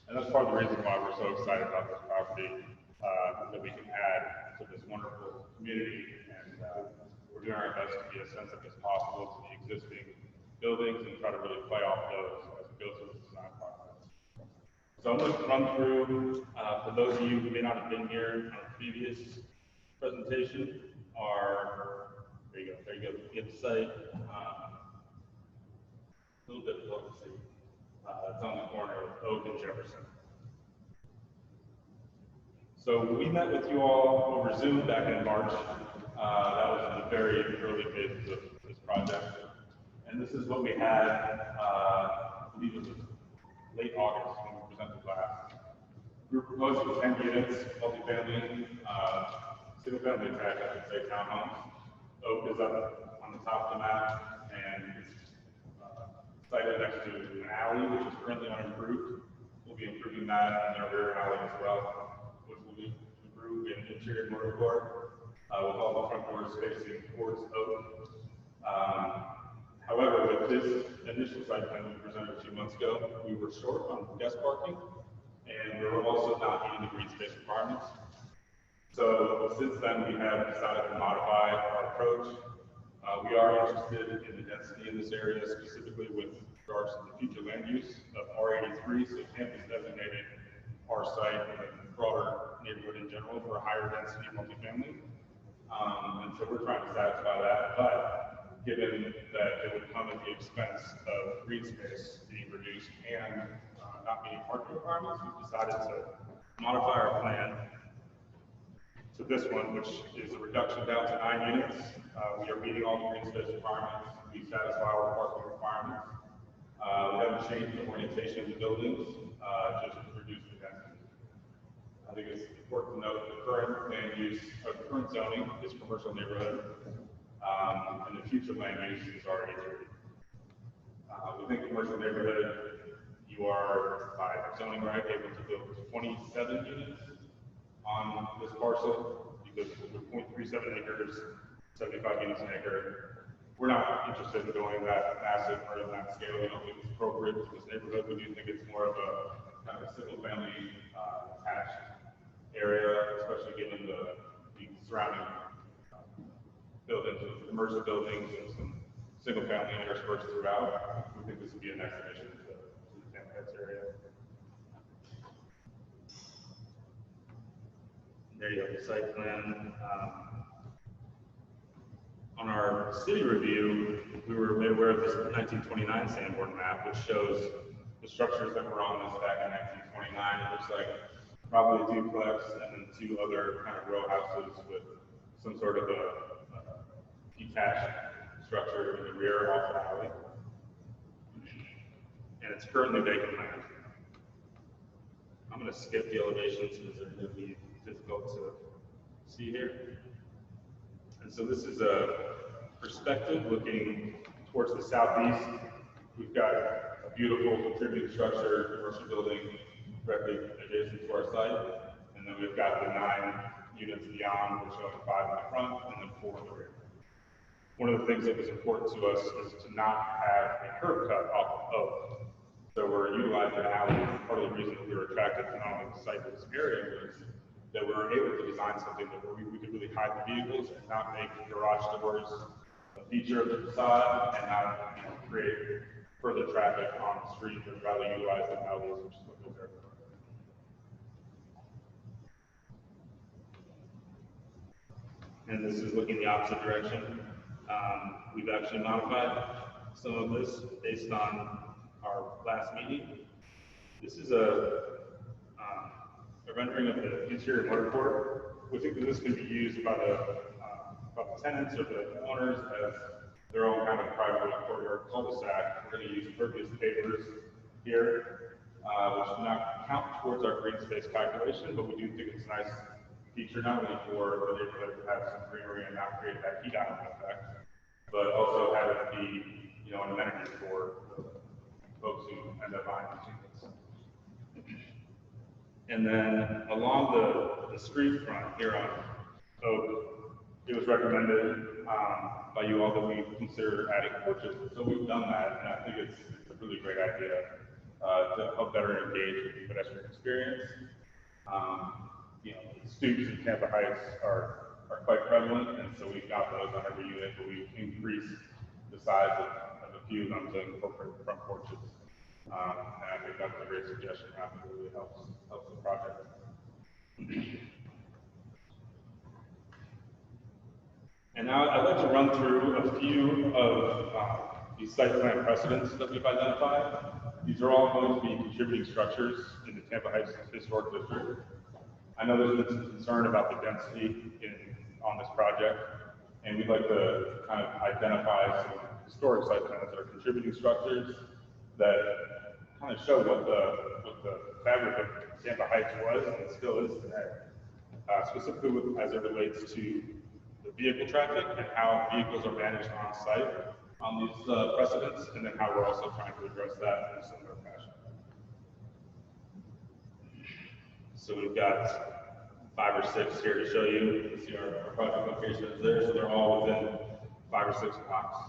And that's part of the reason why we're so excited about this property, that we can add to this wonderful community. And we're doing our best to be as sensitive as possible to the existing buildings and try to really play off those as we go through the design process. So I'm going to run through, for those of you who may not have been here on a previous presentation, there you go, get the site. A little bit difficult to see. It's on the corner of Oak and Jefferson. So we met with you all over Zoom back in March. That was in the very early phases of this project. And this is what we had, I believe it was late August when we presented last. We were proposing 10 units, multifamily, single-family attached, I should say, townhomes. Oak is up on the top of the map, and it's sited next to an alley, which is currently unimproved. We'll be improving that in their rear alley as well, which will be improved in interior motor court, with all the front doors facing towards Oak. However, with this initial site plan we presented a few months ago, we were short on guest parking, and we were also not meeting the green space requirements. So since then, we have decided to modify our approach. We are interested in the density in this area, specifically with regards to the future land use of R83. So Tampa is designated our site and the broader neighborhood in general for a higher density multifamily. And so we're trying to satisfy that, but given that it would come at the expense of green space being reduced and not meeting parking requirements, we've decided to modify our plan to this one, which is a reduction down to 9 units. We are meeting all the green space requirements. We satisfy our parking requirements. We haven't changed the orientation of the buildings, just reduced the density. I think it's important to note the current land use, or the current zoning is commercial neighborhood, and the future land use is R83. Within commercial neighborhood, you are, by zoning right, able to build 27 units on this parcel, because with 0.37 acres, 75 units an acre, we're not interested in going that massive or in that scale. We don't think it's appropriate to this neighborhood. We do think it's more of a kind of a single family attached area, especially given the surrounding buildings, with commercial buildings and some single family interspersed throughout. We think this would be a nice addition to the Tampa Heights area. There you go, the site plan. On our city review, we were made aware of this 1929 Sanborn map, which shows the structures that were on this back in 1929. It looks like probably a duplex and then 2 other kind of row houses with some sort of a detached structure in the rear off the alley. And it's currently vacant land. I'm going to skip the elevations because they're going to be difficult to see here. And so this is a perspective looking towards the southeast. We've got a beautiful contributing structure, commercial building directly adjacent to our site. And then we've got the 9 units beyond, we're showing 5 in the front and then 4 in the rear. One of the things that was important to us is to not have a curb cut off of Oak. So we're utilizing an alley. Part of the reason that we were attracted to not only the site of this area was that we were able to design something that we could really hide the vehicles and not make garage doors a feature of the facade and not create further traffic on the street, but rather utilize the alleys, which is what we're there for. And this is looking the opposite direction. We've actually modified some of this based on our last meeting. This is a rendering of the interior motor court. We think that this can be used by the tenants or the owners as their own kind of private courtyard cul-de-sac. We're going to use pervious pavers here, which do not count towards our green space calculation, but we do think it's a nice feature not only for the neighborhood to have some greenery and not create that heat island effect, but also have it be, an amenity for the folks who end up buying these units. And then along the street front here on Oak, it was recommended by you all that we consider adding porches. So we've done that, and I think it's a really great idea to help better engage with the pedestrian experience. Stoops in Tampa Heights are quite prevalent, and so we've got those on every unit, but we've increased the size of a few of them to incorporate front porches. And I think that's a great suggestion. I think it really helps the project. And now I'd like to run through a few of these site plan precedents that we've identified. These are all going to be contributing structures in the Tampa Heights Historic District. I know there's been some concern about the density on this project, and we'd like to kind of identify historic site plans that are contributing structures that kind of show what the fabric of Tampa Heights was and still is today. Specifically as it relates to the vehicle traffic and how vehicles are managed on site on these precedents, and then how we're also trying to address that in a similar fashion. So we've got 5 or 6 here to show you. You can see our project location is there, so they're all within 5 or 6 blocks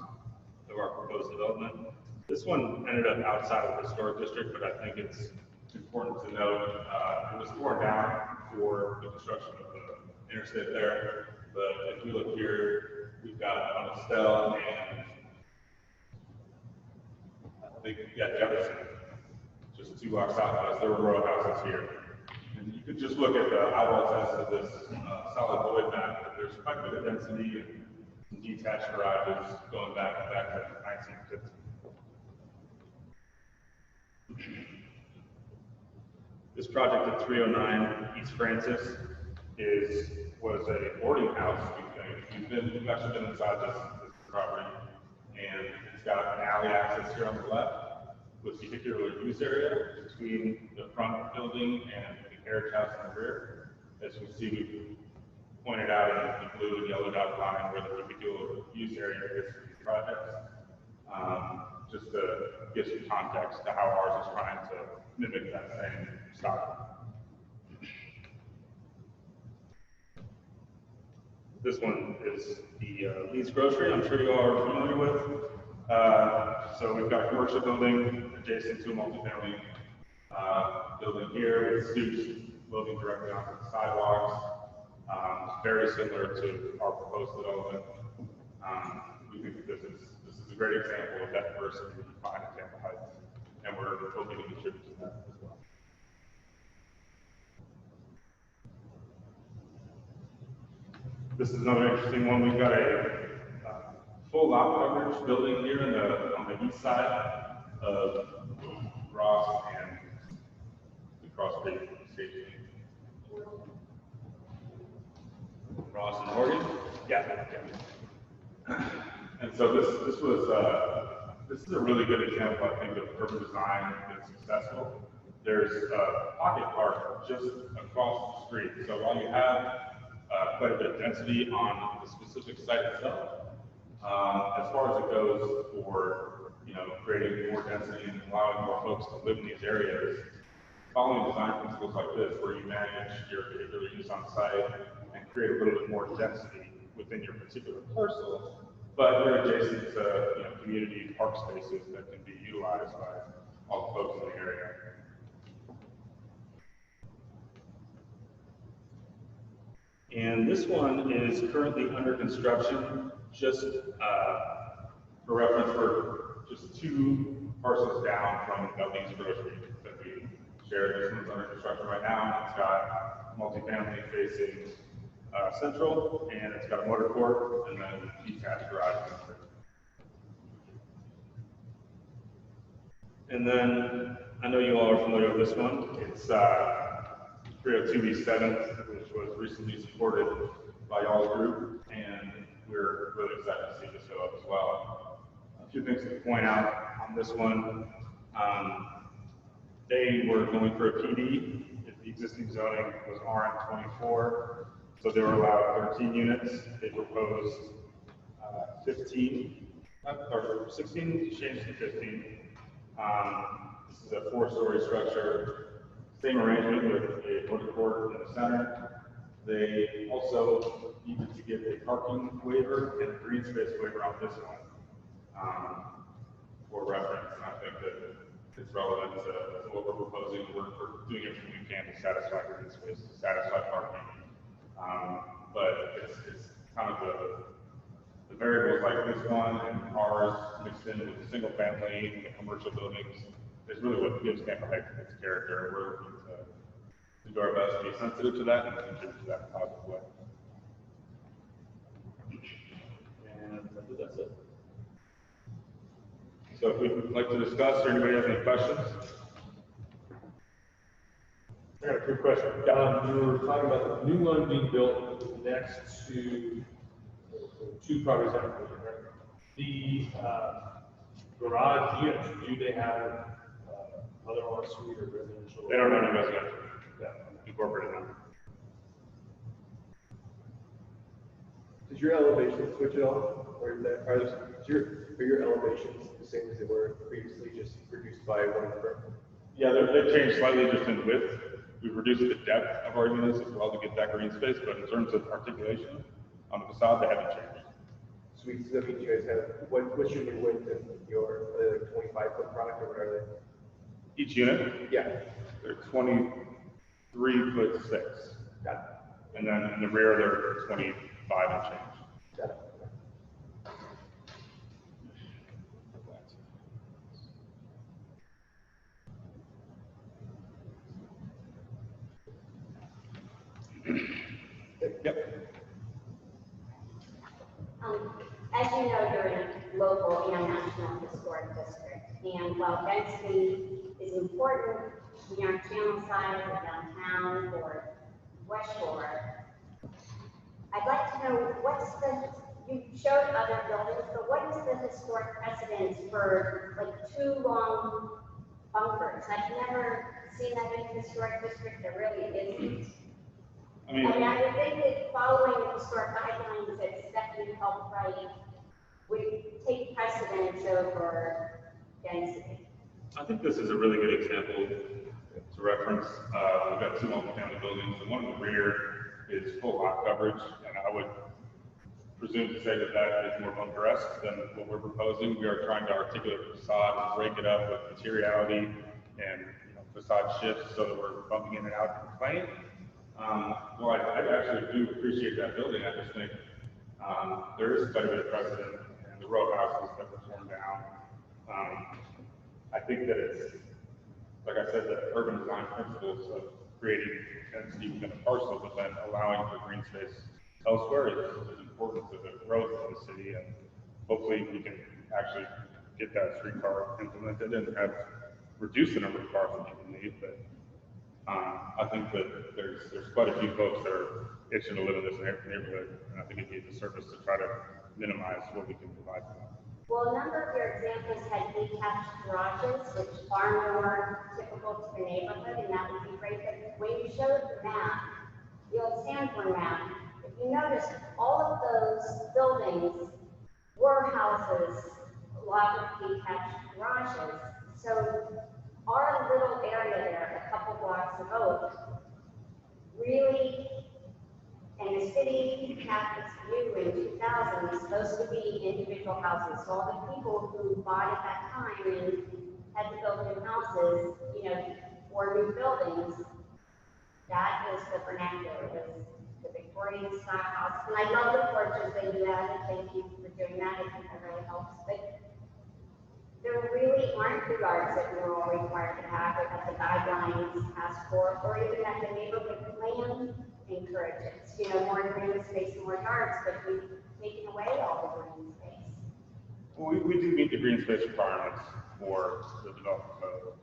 of our proposed development. This one ended up outside of the historic district, but I think it's important to note it was torn down for the construction of the interstate there. But if we look here, we've got on Estelle and I think Jefferson, just 2 blocks southwest. There were row houses here. And you could just look at the eyeball test of this solid void map, that there's quite a bit of density and some detached garages going back to 1950. This project at 309 East Francis was a boarding house. We've actually been inside this property, and it's got an alley access here on the left with vehicular use area between the front building and the carriage house in the rear. As you see, we pointed out in the blue and yellow dotted line where the vehicular use area is for these projects. Just to give some context to how ours is trying to mimic that same style. This one is the Lee's Grocery, I'm sure you all are familiar with. So we've got a commercial building adjacent to a multifamily building here with suites loading directly onto the sidewalks. Very similar to our proposed development. We think that this is a great example of that diversity that you find in Tampa Heights, and we're hoping to contribute to that as well. This is another interesting one. We've got a full lot coverage building here on the east side of Ross and the Cross Creek Station. Ross and Morgan? Yeah. And so this is a really good example, I think, of urban design that's successful. There's a pocket park just across the street. So while you have quite a bit of density on the specific site itself, as far as it goes for creating more density and allowing more folks to live in these areas, following design principles like this, where you manage your particular use on site and create a little bit more density within your particular parcel, but you're adjacent to community park spaces that can be utilized by all the folks in the area. And this one is currently under construction, just for reference, for just 2 parcels down from Lee's Grocery that we shared. This one's under construction right now. It's got multifamily facing central, and it's got a motor court and then detached garage. And then I know you all are familiar with this one. It's 302 East 7th, which was recently supported by y'all's group, and we're really excited to see this go up as well. A few things to point out on this one. They were going for a PD. If the existing zoning was RM24, so they were allowed 13 units. They proposed 15, or 16, changed to 15. This is a 4-story structure. Same arrangement with a motor court in the center. They also needed to get a parking waiver and a green space waiver on this one for reference. And I think that it's relevant to what we're proposing. We're doing everything we can to satisfy green space, to satisfy parking. But it's kind of the variables like this one and ours mixed in with the single family and the commercial buildings is really what gives Tampa Heights its character. We're looking to do our best to be sensitive to that and contribute to that in a positive way. And I think that's it. So if we'd like to discuss, or anybody has any questions? I got a quick question. You were talking about the new one being built next to 2 properties on the right? The garage units, do they have other on-suite or residential? They don't have any residential, incorporated them. Does your elevation switch at all? Or is that, are your elevations the same as they were previously, just reduced by one firm? Yeah, they've changed slightly just in width. We've reduced the depth of our units as well to get that green space, but in terms of articulation on the facade, they haven't changed. So we still mean you guys have, what's your new width and your 25-foot product, or what are they? Each unit, Yeah. they're 23'6". Got it. And then in the rear, they're 25 and change. Got it. Yep. As you know, you're in a local and national historic district, and while density is important, we are Channelside or downtown or West Shore. I'd like to know you showed other buildings, but what is the historic precedence for like 2 long bunkers? I've never seen that in a historic district, there really isn't. I mean, I would think that following the historic guidelines that Stephanie helped write would take precedence over density. I think this is a really good example to reference. We've got 2 multi-family buildings. The one in the rear is full lot coverage, and I would presume to say that that is more bunkeresque than what we're proposing. We are trying to articulate the facade and break it up with materiality and facade shifts so that we're bumping in and out and playing. Well, I actually do appreciate that building. I just think there is quite a bit of precedent, and the row houses that were torn down. I think that it's, like I said, the urban design principles of creating density within a parcel, but then allowing for green space elsewhere is important to the growth of the city, and hopefully we can actually get that streetcar implemented and have reduce the number of cars that people need. But I think that there's quite a few folks that are itching to live in this neighborhood, and I think it'd be a disservice to try to minimize what we can provide for them. Well, a number of your examples had detached garages, which are more typical to the neighborhood, and that would be great. But when you showed the map, the old Sanborn map, if you notice, all of those buildings were houses, a lot of detached garages. So our little area there, a couple blocks of Oak, really, and the city had its view in 2000 was supposed to be individual houses. So all the people who bought at that time and had to build new houses, or new buildings, that was the vernacular, was the Victorian style house. And I love the porches they do that, and thank you for doing that. I think that really helps. But there really aren't the yards that we're all required to have, or that the guidelines ask for, or even that the neighborhood plan encourages. More green space, more yards, but we've taken away all the green space. Well, we do meet the green space requirements for the development code.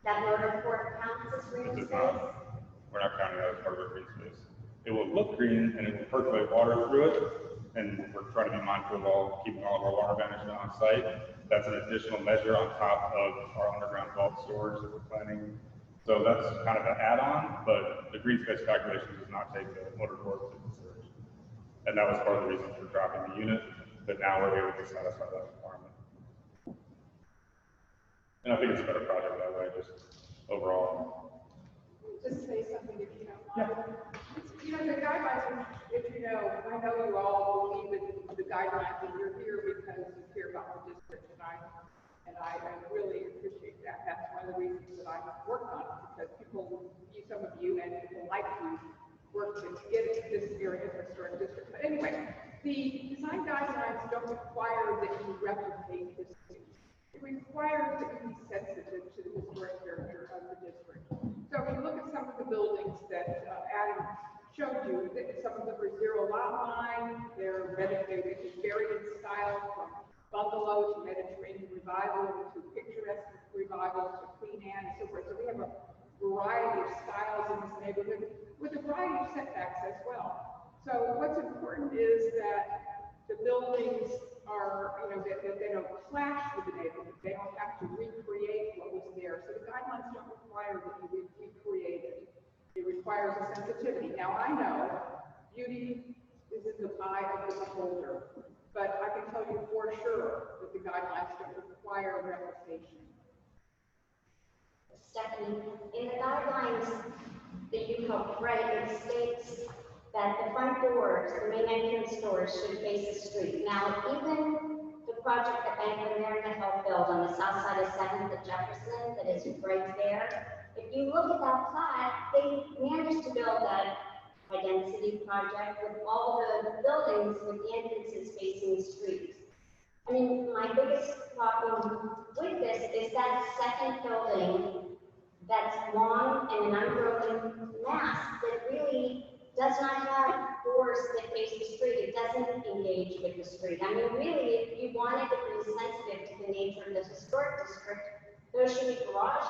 That motor court counts as green space? We're not counting that as part of our green space. It will look green and it will percolate water through it, and we're trying to be mindful of keeping all of our water management on site. That's an additional measure on top of our underground vault storage that we're planning. So that's kind of an add-on, but the green space calculation does not take the motor court into consideration. And that was part of the reason for dropping the unit, but now we're able to satisfy that requirement. And I think it's a better project that way, just overall. Just say something if you don't mind. The guidelines, if I know you all believe in the guidelines, and you're here because you care about the district, and I really appreciate that. That's one of the reasons that I work on it, because some of you, and people like to work to get this area of historic district. But anyway, the design guidelines don't require that you replicate history. It requires that you be sensitive to the historic character of the district. So if you look at some of the buildings that Adam showed you, that some of them are zero lot line, they're varied in style from bungalow to Mediterranean revival to picturesque revival to Queen Anne and so forth. So we have a variety of styles in this neighborhood with a variety of setbacks as well. So what's important is that the buildings are, you know, that they don't clash with the neighborhood. They don't have to recreate what was there. So the guidelines don't require that you recreate it. It requires a sensitivity. Now I know beauty is in the eye of the beholder, but I can tell you for sure that the guidelines don't require replication. Stephanie, in the guidelines that you helped write, it states that the front doors, the main entrance doors, should face the street. Now, even the project that Bank of America helped build on the south side of 7th and Jefferson, that is right there, if you look at that plat, they managed to build that high-density project with all the buildings with the entrances facing the street. I mean, my biggest problem with this is that second building that's long and an unbroken mass that really does not have doors that face the street. It doesn't engage with the street. I mean, really, if you wanted to be sensitive to the nature of the historic district, there should be garages.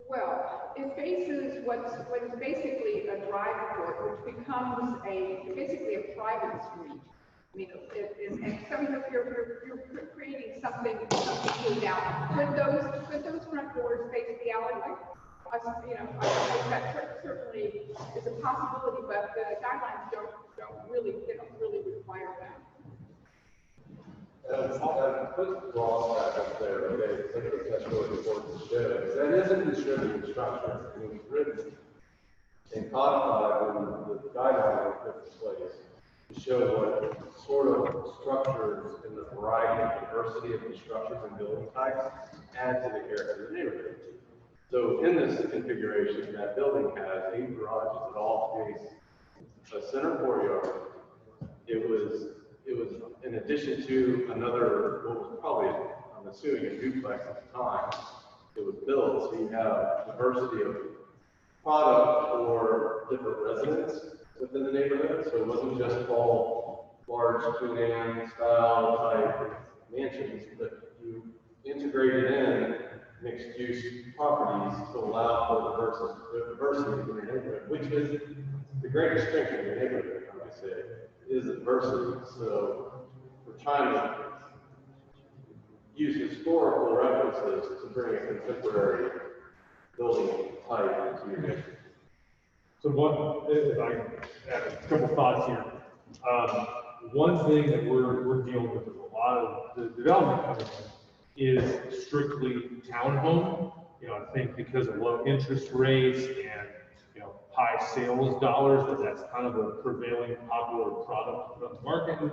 Well, it faces what's basically a drive court, which becomes basically a private street. I mean, and so if you're creating something new now, could those front doors face the alleyway? You know, that certainly is a possibility, but the guidelines don't really require that. Put the laws back up there, okay, I think that's really important to show, because that isn't distributed structure. I mean, it's written and codified in the guidelines in different place to show what sort of structures and the variety and diversity of the structures and building types add to the character of the neighborhood. So in this configuration, that building has 8 garages that all face a center courtyard. It was in addition to another, what was probably, I'm assuming, a duplex at the time, it was built, so you have diversity of product for different residents within the neighborhood. So it wasn't just all large twin style type mansions, but you integrated in mixed-use properties to allow for diversity in the neighborhood, which is the greatest strength of the neighborhood, I would say, is diversity. So we're trying to use historical references to bring a contemporary building type into your neighborhood. So if I add a couple thoughts here. One thing that we're dealing with a lot of the development coming in is strictly townhome. You know, I think because of low interest rates and, you know, high sales dollars, that's kind of a prevailing popular product on the market. And,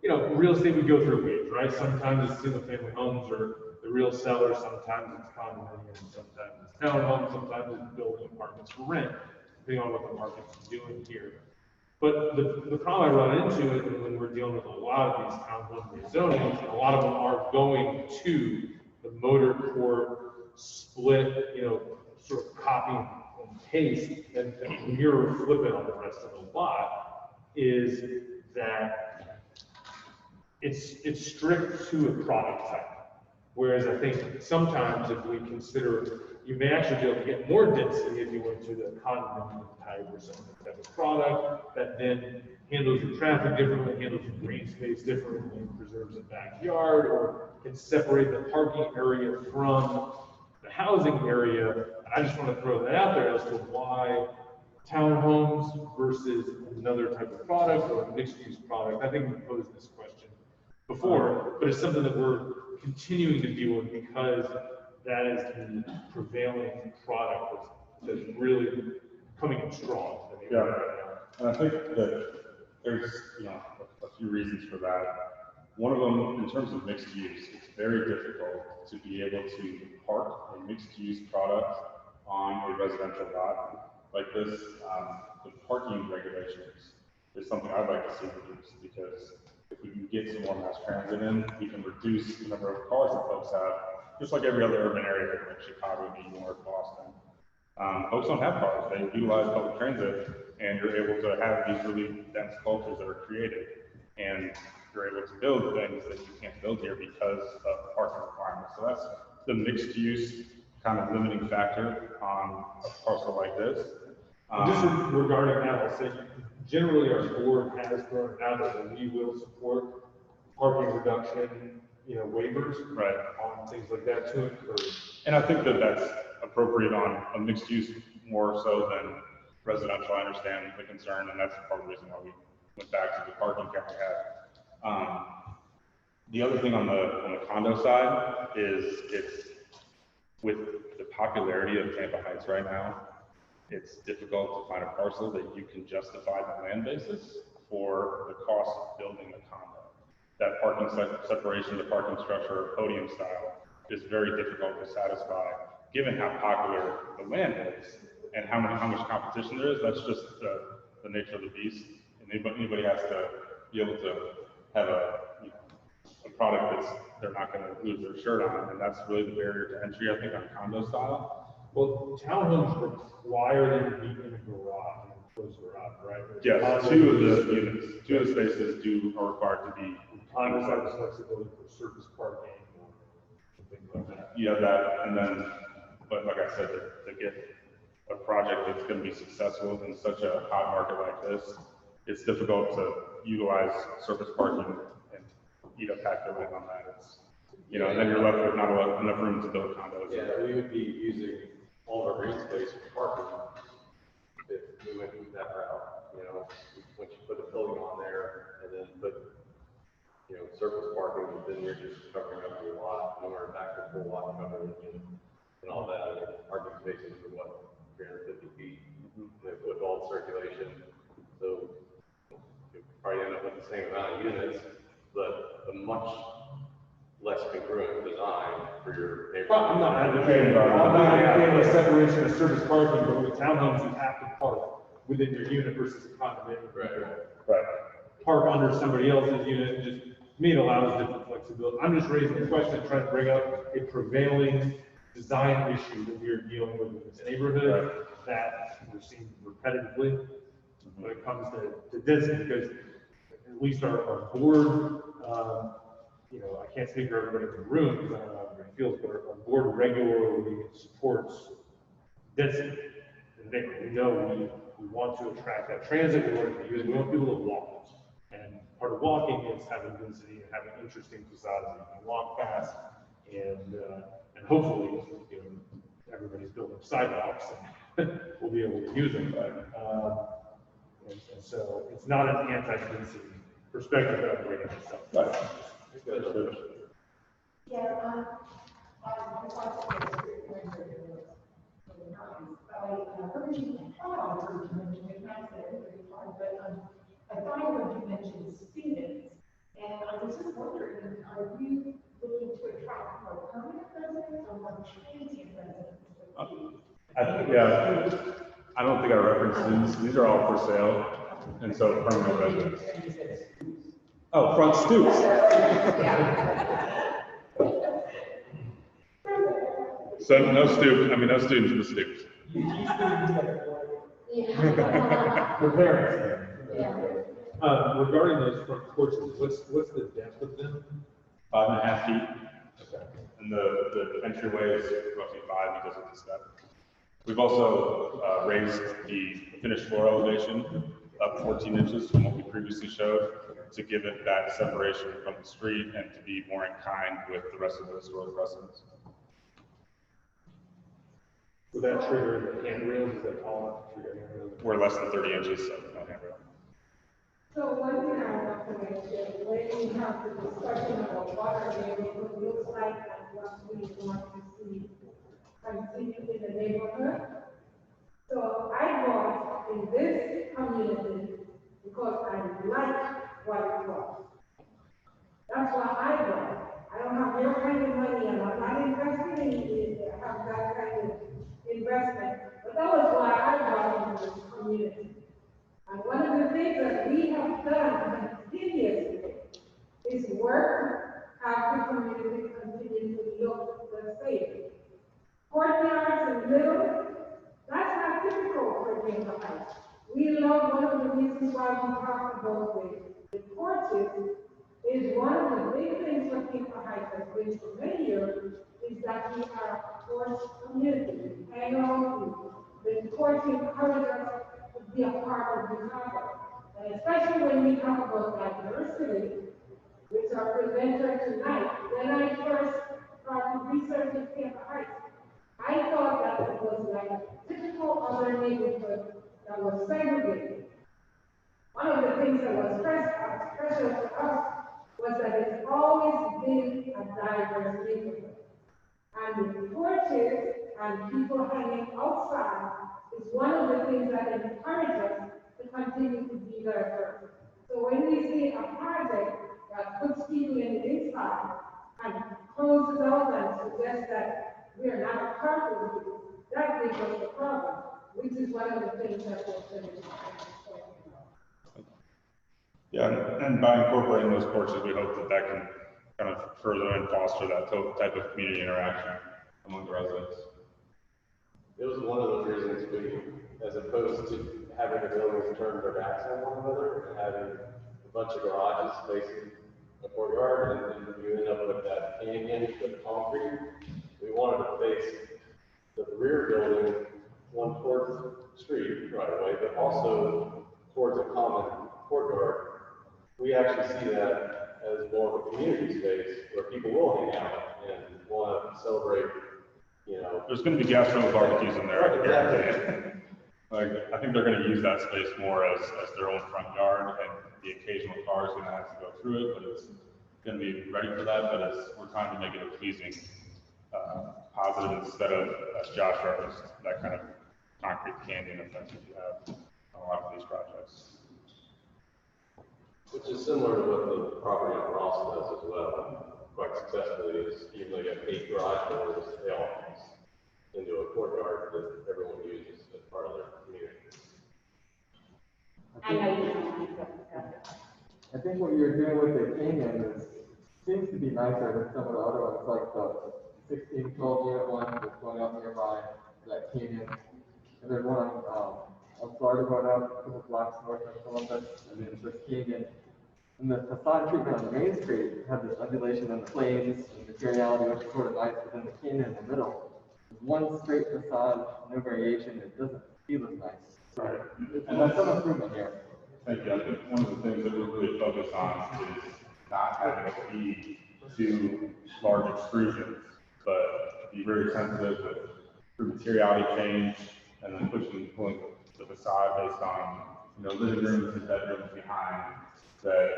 you know, real estate would go through waves, right? Sometimes it's single family homes or the real sellers, sometimes it's condominiums, sometimes it's townhomes, sometimes it's building apartments for rent, depending on what the market's doing here. But the problem I run into it when we're dealing with a lot of these townhome rezonings, and a lot of them are going to the motor court split, you know, sort of copy and paste and mirror flip it on the rest of the lot, is that it's strict to a product type. Whereas I think sometimes if we consider, you may actually be able to get more density if you went to the condominium type or some type of product that then handles your traffic differently, handles your green space differently, preserves the backyard, or can separate the parking area from the housing area. I just want to throw that out there as to why townhomes versus another type of product or a mixed-use product. I think we posed this question before, but it's something that we're continuing to deal with because that is the prevailing product that's really coming in strong. Yeah, and I think that there's, you know, a few reasons for that. One of them, in terms of mixed use, it's very difficult to be able to park a mixed use product on a residential lot like this. The parking regulations is something I'd like to see reduced, because if we can get some more mass transit in, we can reduce the number of cars that folks have, just like every other urban area like Chicago, New York, Boston. Folks don't have cars, they utilize public transit, and you're able to have these really dense cultures that are created. And you're able to build things that you can't build here because of parking requirements. So that's the mixed use kind of limiting factor on a parcel like this. Just regarding that, I'll say generally our board has thrown out that we will support parking reduction, waivers. Right. On things like that to encourage. And I think that that's appropriate on a mixed use more so than residential. I understand the concern, and that's part of the reason why we went back to the parking count we had. The other thing on the condo side is it's with the popularity of Tampa Heights right now, it's difficult to find a parcel that you can justify the land basis for the cost of building a condo. That parking separation, the parking structure, podium style is very difficult to satisfy, given how popular the land is and how much competition there is. That's just the nature of the beast. And anybody has to be able to have a product that's they're not going to lose their shirt on, and that's really the barrier to entry, I think, on condo style. Well, townhomes require them to be in a garage, closed garage, right? Yes, two of the spaces are required to be. Condos have flexibility for surface parking or things like that. You have that, and then, but like I said, to get a project that's going to be successful in such a hot market like this, it's difficult to utilize surface parking and eat up half the rent on that. It's, and then you're left with not enough room to build condos. Yeah, we would be using all of our green space for parking if we went that route. Once you put a building on there and then put, surface parking, then you're just covering up your lot, nowhere back to full lot coverage and all that. And parking spaces are 350 feet with all circulation. So you probably end up with the same amount of units, but a much less congruent design for your neighborhood. I'm not advocating a separation of surface parking, but with townhomes, you have to park within your unit versus a condominium. Right. Park under somebody else's unit, to me, it allows different flexibility. I'm just raising the question, trying to bring up a prevailing design issue that we're dealing with in this neighborhood that we're seeing repetitively when it comes to density, because at least our board, I can't speak for everybody in the room because I don't know how everybody feels, but our board regularly supports density in the neighborhood. We know we want to attract that transit, we want people to walk. And part of walking is having density and having interesting facades that you can walk past, and hopefully, everybody's building sidewalks and we'll be able to use them. And so it's not an anti-density perspective that I'm bringing this up. I thought when you mentioned students, and I was just wondering, are you looking to attract more permanent residents or more transient residents? I don't think I referenced students. These are all for sale, and so permanent residents. Oh, front stoops. So no students, but stoops. Regarding those front porches, what's the depth of them? 5.5 feet. Okay. And the entryway is roughly 5 because of the step. We've also raised the finished floor elevation up 14 inches from what we previously showed to give it that separation from the street and to be more in kind with the rest of the historic residents. Would that trigger the handrails? Is that tall enough to trigger handrails? We're less than 30 inches, so no handrail. So one thing I want to mention, when we have the discussion about water neighborhood looks like and what we want to see continue in the neighborhood. So I bought in this community because I like what it was. That's why I bought. I don't have your kind of money and I'm not investing in have that kind of investment. But that was why I bought into this community. And one of the things that we have done continuously is work after community continue to look the same. Courtyards and middle, that's not typical for Tampa Heights. We love one of the reasons why we talk about the porches is one of the big things for Tampa Heights has been for many years is that we are a porch community. Hang on, the porch encourages us to be a part of the harbor. And especially when we talk about diversity, which our presenter tonight, when I first started researching Tampa Heights, I thought that it was like a typical other neighborhood that was segregated. One of the things that was special for us was that it's always been a diverse neighborhood. And the porches and people hanging outside is one of the things that encourages us to continue to be diverse. So when we see a project that puts people in the inside and closes out and suggests that we are not a part of it, that gives us a problem, which is one of the things that we're saying. Yeah, and by incorporating those porches, we hope that that can kind of further and foster that type of community interaction among the residents. It was one of those reasons we, as opposed to having the buildings turn their backs on one another and having a bunch of garages facing a courtyard, and you end up with that canyon with concrete. We wanted to face the rear building, one towards the street right away, but also towards a common courtyard. We actually see that as more of a community space where people will hang out and want to celebrate, you know. There's going to be gastro barbecues in there, I guarantee you. Like, I think they're going to use that space more as their own front yard, and the occasional car is going to have to go through it, but it's going to be ready for that. But we're trying to make it a pleasing, positive, instead of, as Josh referenced, that kind of concrete canyon effect that you have on a lot of these projects. Which is similar to what the property on Ross does as well, quite successfully, is even though you have 8 garage doors, they all piece into a courtyard that everyone uses as part of their community. I think what you're doing with the canyon seems to be nicer than some of the other ones, like the 16, 12 unit one that's going up nearby that canyon. And there's one on Florida going up to the blocks north of Columbus, and then this canyon. And the facade treatment on Main Street had this undulation in the planes and materiality, which is sort of nice, but then the canyon in the middle. One straight facade, no variation, it doesn't feel as nice. Right. And that's some improvement here. Thank you. I think one of the things that we're really focused on is not having to be too large extrusions, but be very sensitive for materiality change, and then pushing and pulling the facade based on, you know, living rooms and bedrooms behind, that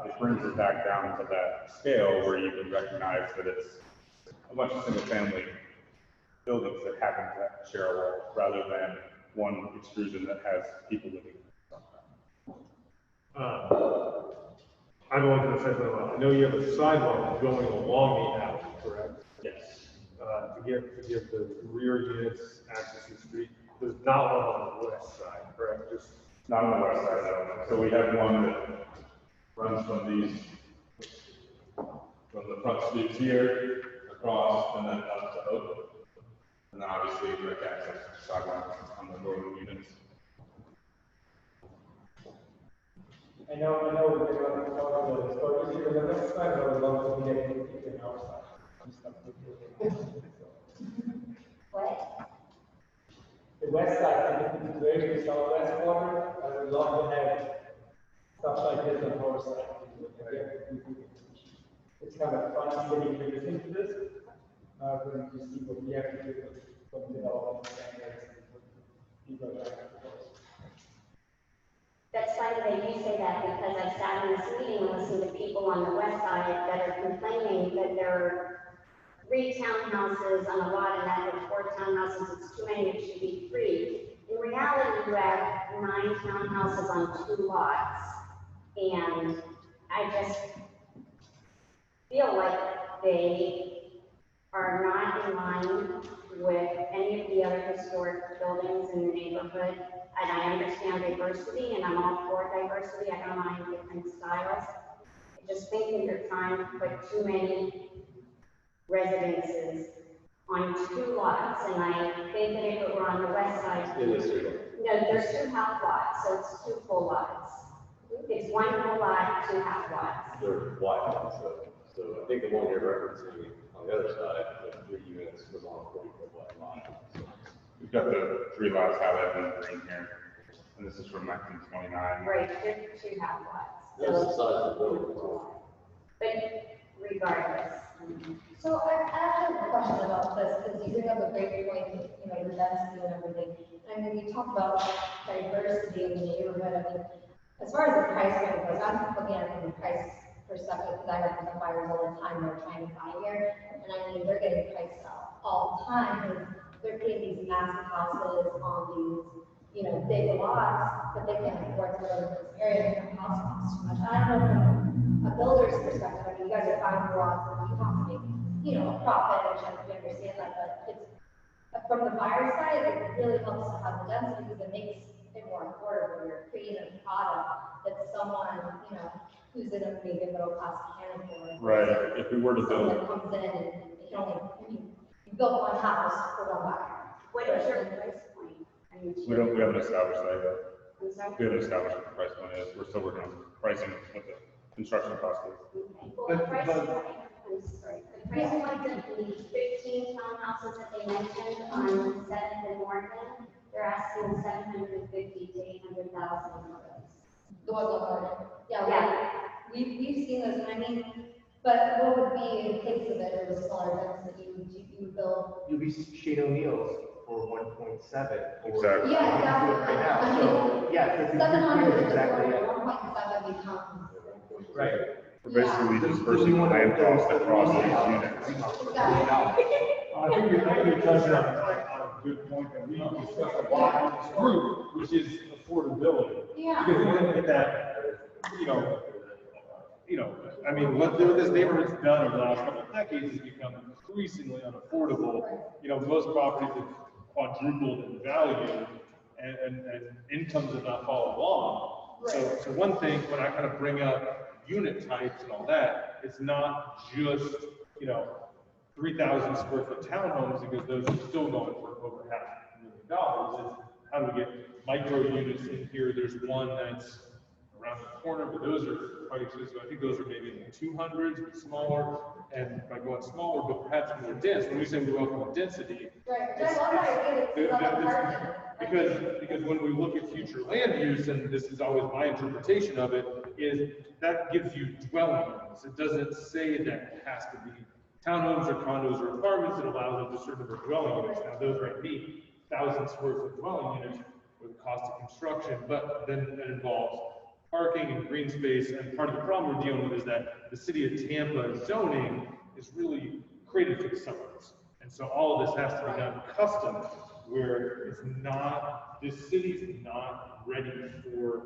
it brings it back down to that scale where you can recognize that it's a bunch of single family buildings that happen to share a wall, rather than one extrusion that has people living in it. I'm only going to say that I know you have a sidewalk going along the alley, correct? Yes. To give the rear units access to the street. There's not one on the west side, correct? Just not on the west side, no. So we have one that runs from the front streets here, across, and then up to Oak. And then obviously direct access to sidewalk on the northern units. I know we're going to talk about this, but if you're on the west side, I would love to be able to keep an outside. What? The west side, if it's very southwest corner, I would love to have stuff like this on our side. It's kind of fun getting into this. Now we're going to see what we have to do from development standards and people are trying to propose. That's funny that you say that, because I sat in this meeting and listened to people on the west side that are complaining that there are 3 townhouses on a lot and that there are 4 townhouses, it's too many, it should be 3. In reality, you have 9 townhouses on 2 lots. And I just feel like they are not in line with any of the other historic buildings in the neighborhood. And I understand diversity, and I'm all for diversity. I don't mind different styles. I just think that you're trying to put too many residences on 2 lots, and I think that if it were on the west side, It is 3 lots. no, there's 2 half lots, so it's 2 full lots. It's 1 full lot, 2 half lots. They're wide, so I think the one you're referencing on the other side, the 3 units was on a 40-foot wide lot. So. We've got the 3 lots highlighted in green here. And this is from 1929. Right, there's two half lots. That's the size of the building. But regardless. So I actually have a question about this, because you bring up a great point, you know, the density and everything. I mean, you talk about diversity in the neighborhood. I mean, as far as the price point goes, I'm looking at it from the price perspective, because I have buyers all the time, they're trying to buy here. And I mean, they're getting priced out all the time, because they're putting these massive houses on these, you know, big lots, but they can't afford to live in this area, and their house costs too much. I don't know from a builder's perspective, I mean, you guys are buying lots and you have to make, you know, a profit, which I understand that, but it's, from the buyer side, it really helps to have the density, because it makes it more affordable. You're creating a product that someone, you know, who's in a maybe middle class can afford. Right, if we were to build. Someone that comes in and you can only, I mean, you built one house for one buyer. What is your price point? We haven't established that yet. I'm sorry? We haven't established what the price point is. We're still working on pricing what the construction cost is. Okay. Well, the price point, I'm sorry, the price point of the 15 townhouses that they mentioned on 7th and Morgan, they're asking 750 to 800,000 for those. The ones on Morgan. Yeah, Yeah. we've seen those, and I mean, but what would be in place of it, or the smaller density, you would build? You'll be Shane O'Neill's for 1.7. Exactly. Yeah, exactly. Right now, so, yeah, it's 700 exactly it. 1.7 becomes. Right. We're basically dispersing land costs across these units. Exactly. I think you're touching on a good point that we discussed a lot in this group, which is affordability. Yeah. Because we look at that, I mean, what this neighborhood's done over the last couple of decades has become increasingly unaffordable. You know, most properties have quadrupled in value, and incomes have not followed along. Right. So one thing, when I kind of bring up unit types and all that, it's not just, 3,000 square foot townhomes, because those are still going for over $500,000. It's how do we get micro units in here? There's one that's around the corner, but those are quite expensive. I think those are maybe in the 200s, but smaller. And by going smaller, but perhaps more dense, when we say we welcome density, Right, that's one idea, it's not apartment. because when we look at future land use, and this is always my interpretation of it, is that gives you dwelling units. It doesn't say that it has to be townhomes or condos or apartments. It allows up to certain number of dwelling units. Now, those might be 1,000 square foot dwelling units with the cost of construction, but then that involves parking and green space. And part of the problem we're dealing with is that the city of Tampa zoning is really created for the suburbs. And so all of this has to be done custom, where it's not, this city's not ready for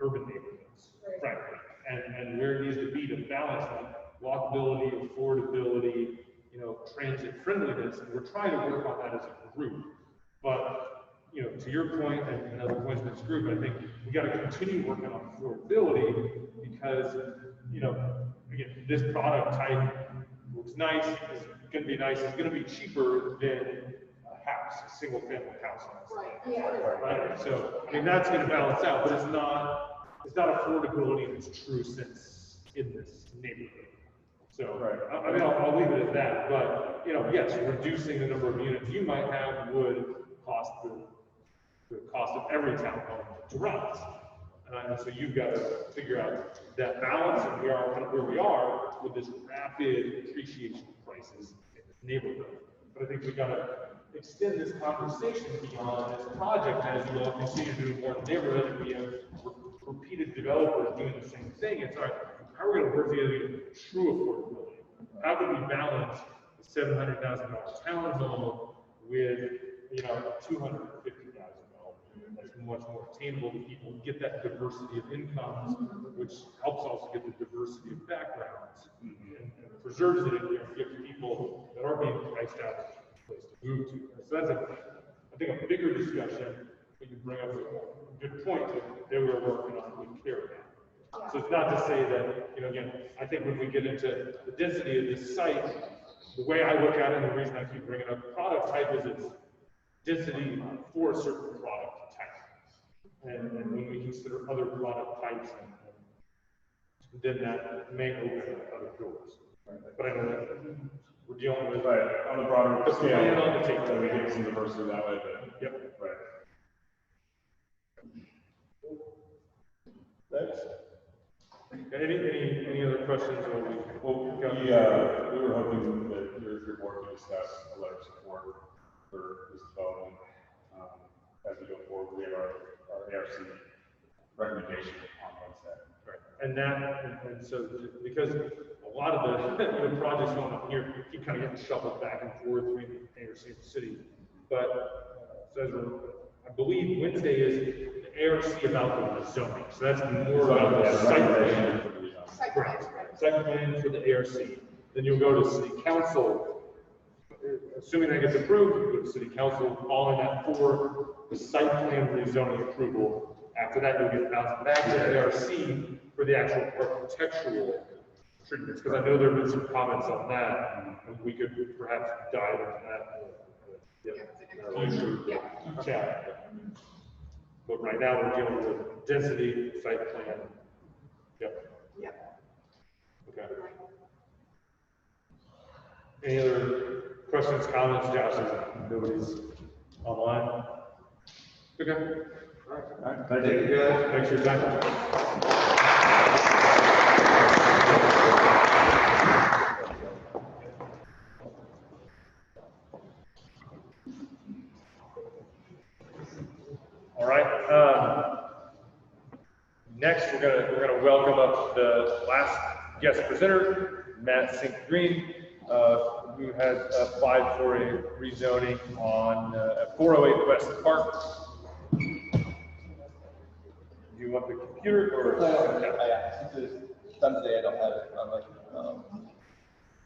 urban neighborhoods, frankly. And where it needs to be to balance that walkability, affordability, transit friendliness, and we're trying to work on that as a group. But to your point and other points in this group, I think we got to continue working on affordability, because again, this product type looks nice, it's going to be nice, it's going to be cheaper than a house, a single family house. Right, yeah. Right. So I mean, that's going to balance out, but it's not affordability in its true sense in this neighborhood. So, I mean, I'll leave it at that, but, yes, reducing the number of units you might have would cost the cost of every townhome to rise. And so you've got to figure out that balance, and we are kind of where we are with this rapid appreciation of prices in this neighborhood. But I think we've got to extend this conversation beyond this project as you all continue to do more in the neighborhood, and we have repeated developers doing the same thing. It's like, how are we going to work together to get true affordability? How can we balance the $700,000 townhome with, $250,000? That's much more attainable to people. Get that diversity of incomes, which helps also get the diversity of backgrounds, and preserves it and gives people that are being priced out a place to move to. So that's I think a bigger discussion. But you bring up a good point that we're working on with care about. So it's not to say that, again, I think when we get into the density of this site, the way I look at it, and the reason I keep bringing up product type, is it's density for a certain product type. And when we consider other product types, then that may open up other doors. But I know that we're dealing with on the broader scale, on the table. so we get some diversity that way. But, yep. Right. Thanks. Any other questions? We were hoping that your board could discuss a letter of support for this development. As we go forward, we have our ARC recommendation on Wednesday. Right. And so because a lot of the projects going on here keep kind of getting shuffled back and forth between the ARC and the city. But so I believe Wednesday is the ARC about the rezoning. So that's more about the site plan. Site plan for the ARC. Then you'll go to city council. Assuming that gets approved, you go to city council, following that for the site plan rezoning approval. After that, you'll get bounced back to ARC for the actual architectural treatments, because I know there have been some comments on that, and we could perhaps dive into that future chat. But right now, we're dealing with density, site plan. Yep. Okay. Any other questions, comments, Josh? Nobody's online? Okay. All right. Thank you guys. Thanks for your time. All right. Next, we're gonna welcome up the last guest presenter, Sienk-Green, who has applied for a rezoning on 408 West Park. Do you want the computer or? Since it's done today, I don't have it on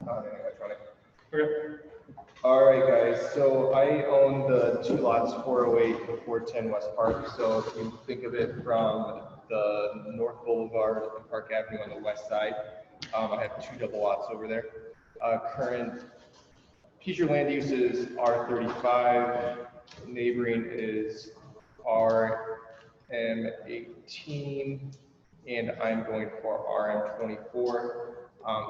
my electronic. Okay. All right, guys. So I own the 2 lots, 408 and 410 West Park. So if you think of it from the North Boulevard and Park Avenue on the west side, I have 2 double lots over there. Current future land use is R35. Neighboring is RM18, and I'm going for RM24.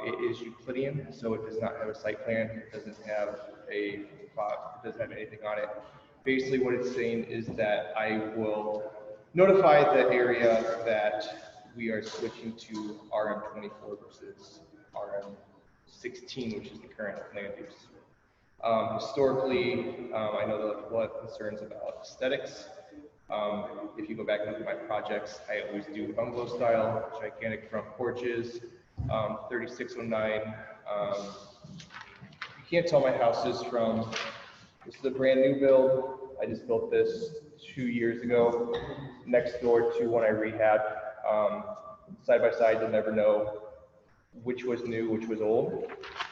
It is Euclidean, so it does not have a site plan. It doesn't have a plot. It doesn't have anything on it. Basically, what it's saying is that I will notify the area that we are switching to RM24 versus RM16, which is the current land use. Historically, I know that we'll have concerns about aesthetics. If you go back and look at my projects, I always do bungalow style, gigantic front porches, 3609. You can't tell my houses from, this is a brand new build. I just built this 2 years ago, next door to one I rehabbed. Side by side, you'll never know which was new, which was old.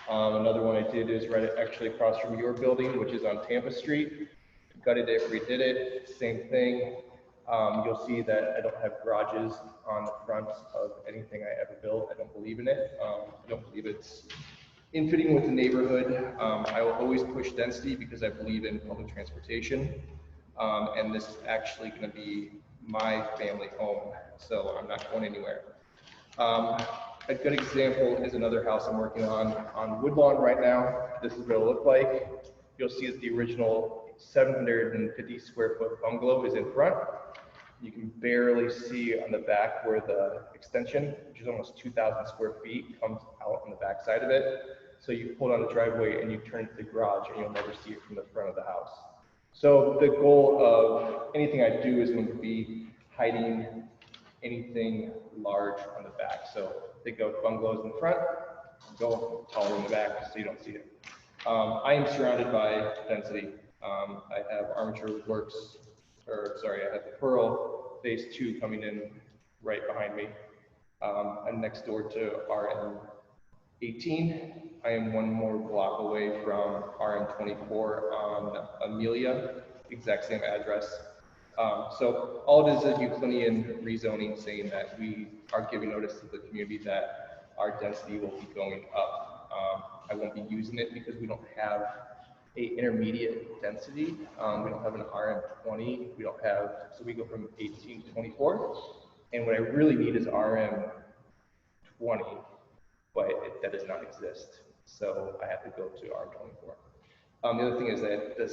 Another one I did is right actually across from your building, which is on Tampa Street. Gutted it, redid it, same thing. You'll see that I don't have garages on the front of anything I ever built. I don't believe in it. I don't believe it's in fitting with the neighborhood. I will always push density because I believe in public transportation. And this is actually going to be my family home, so I'm not going anywhere. A good example is another house I'm working on Woodlawn right now. This is what it'll look like. You'll see that the original 750 square foot bungalow is in front. You can barely see on the back where the extension, which is almost 2,000 square feet, comes out on the back side of it. So you pull down the driveway and you turn to the garage and you'll never see it from the front of the house. So the goal of anything I do is going to be hiding anything large on the back. So they go bungalows in the front, go taller in the back so you don't see it. I am surrounded by density. I have Armature Works, I have the Krol phase 2 coming in right behind me. I'm next door to RM18. I am one more block away from RM24 on Amelia, exact same address. So all it is a Euclidean rezoning saying that we are giving notice to the community that our density will be going up. I won't be using it because we don't have a intermediate density. We don't have an RM20. We don't have, so we go from 18 to 24. And what I really need is RM20, but that does not exist. So I have to go to RM24. The other thing is that the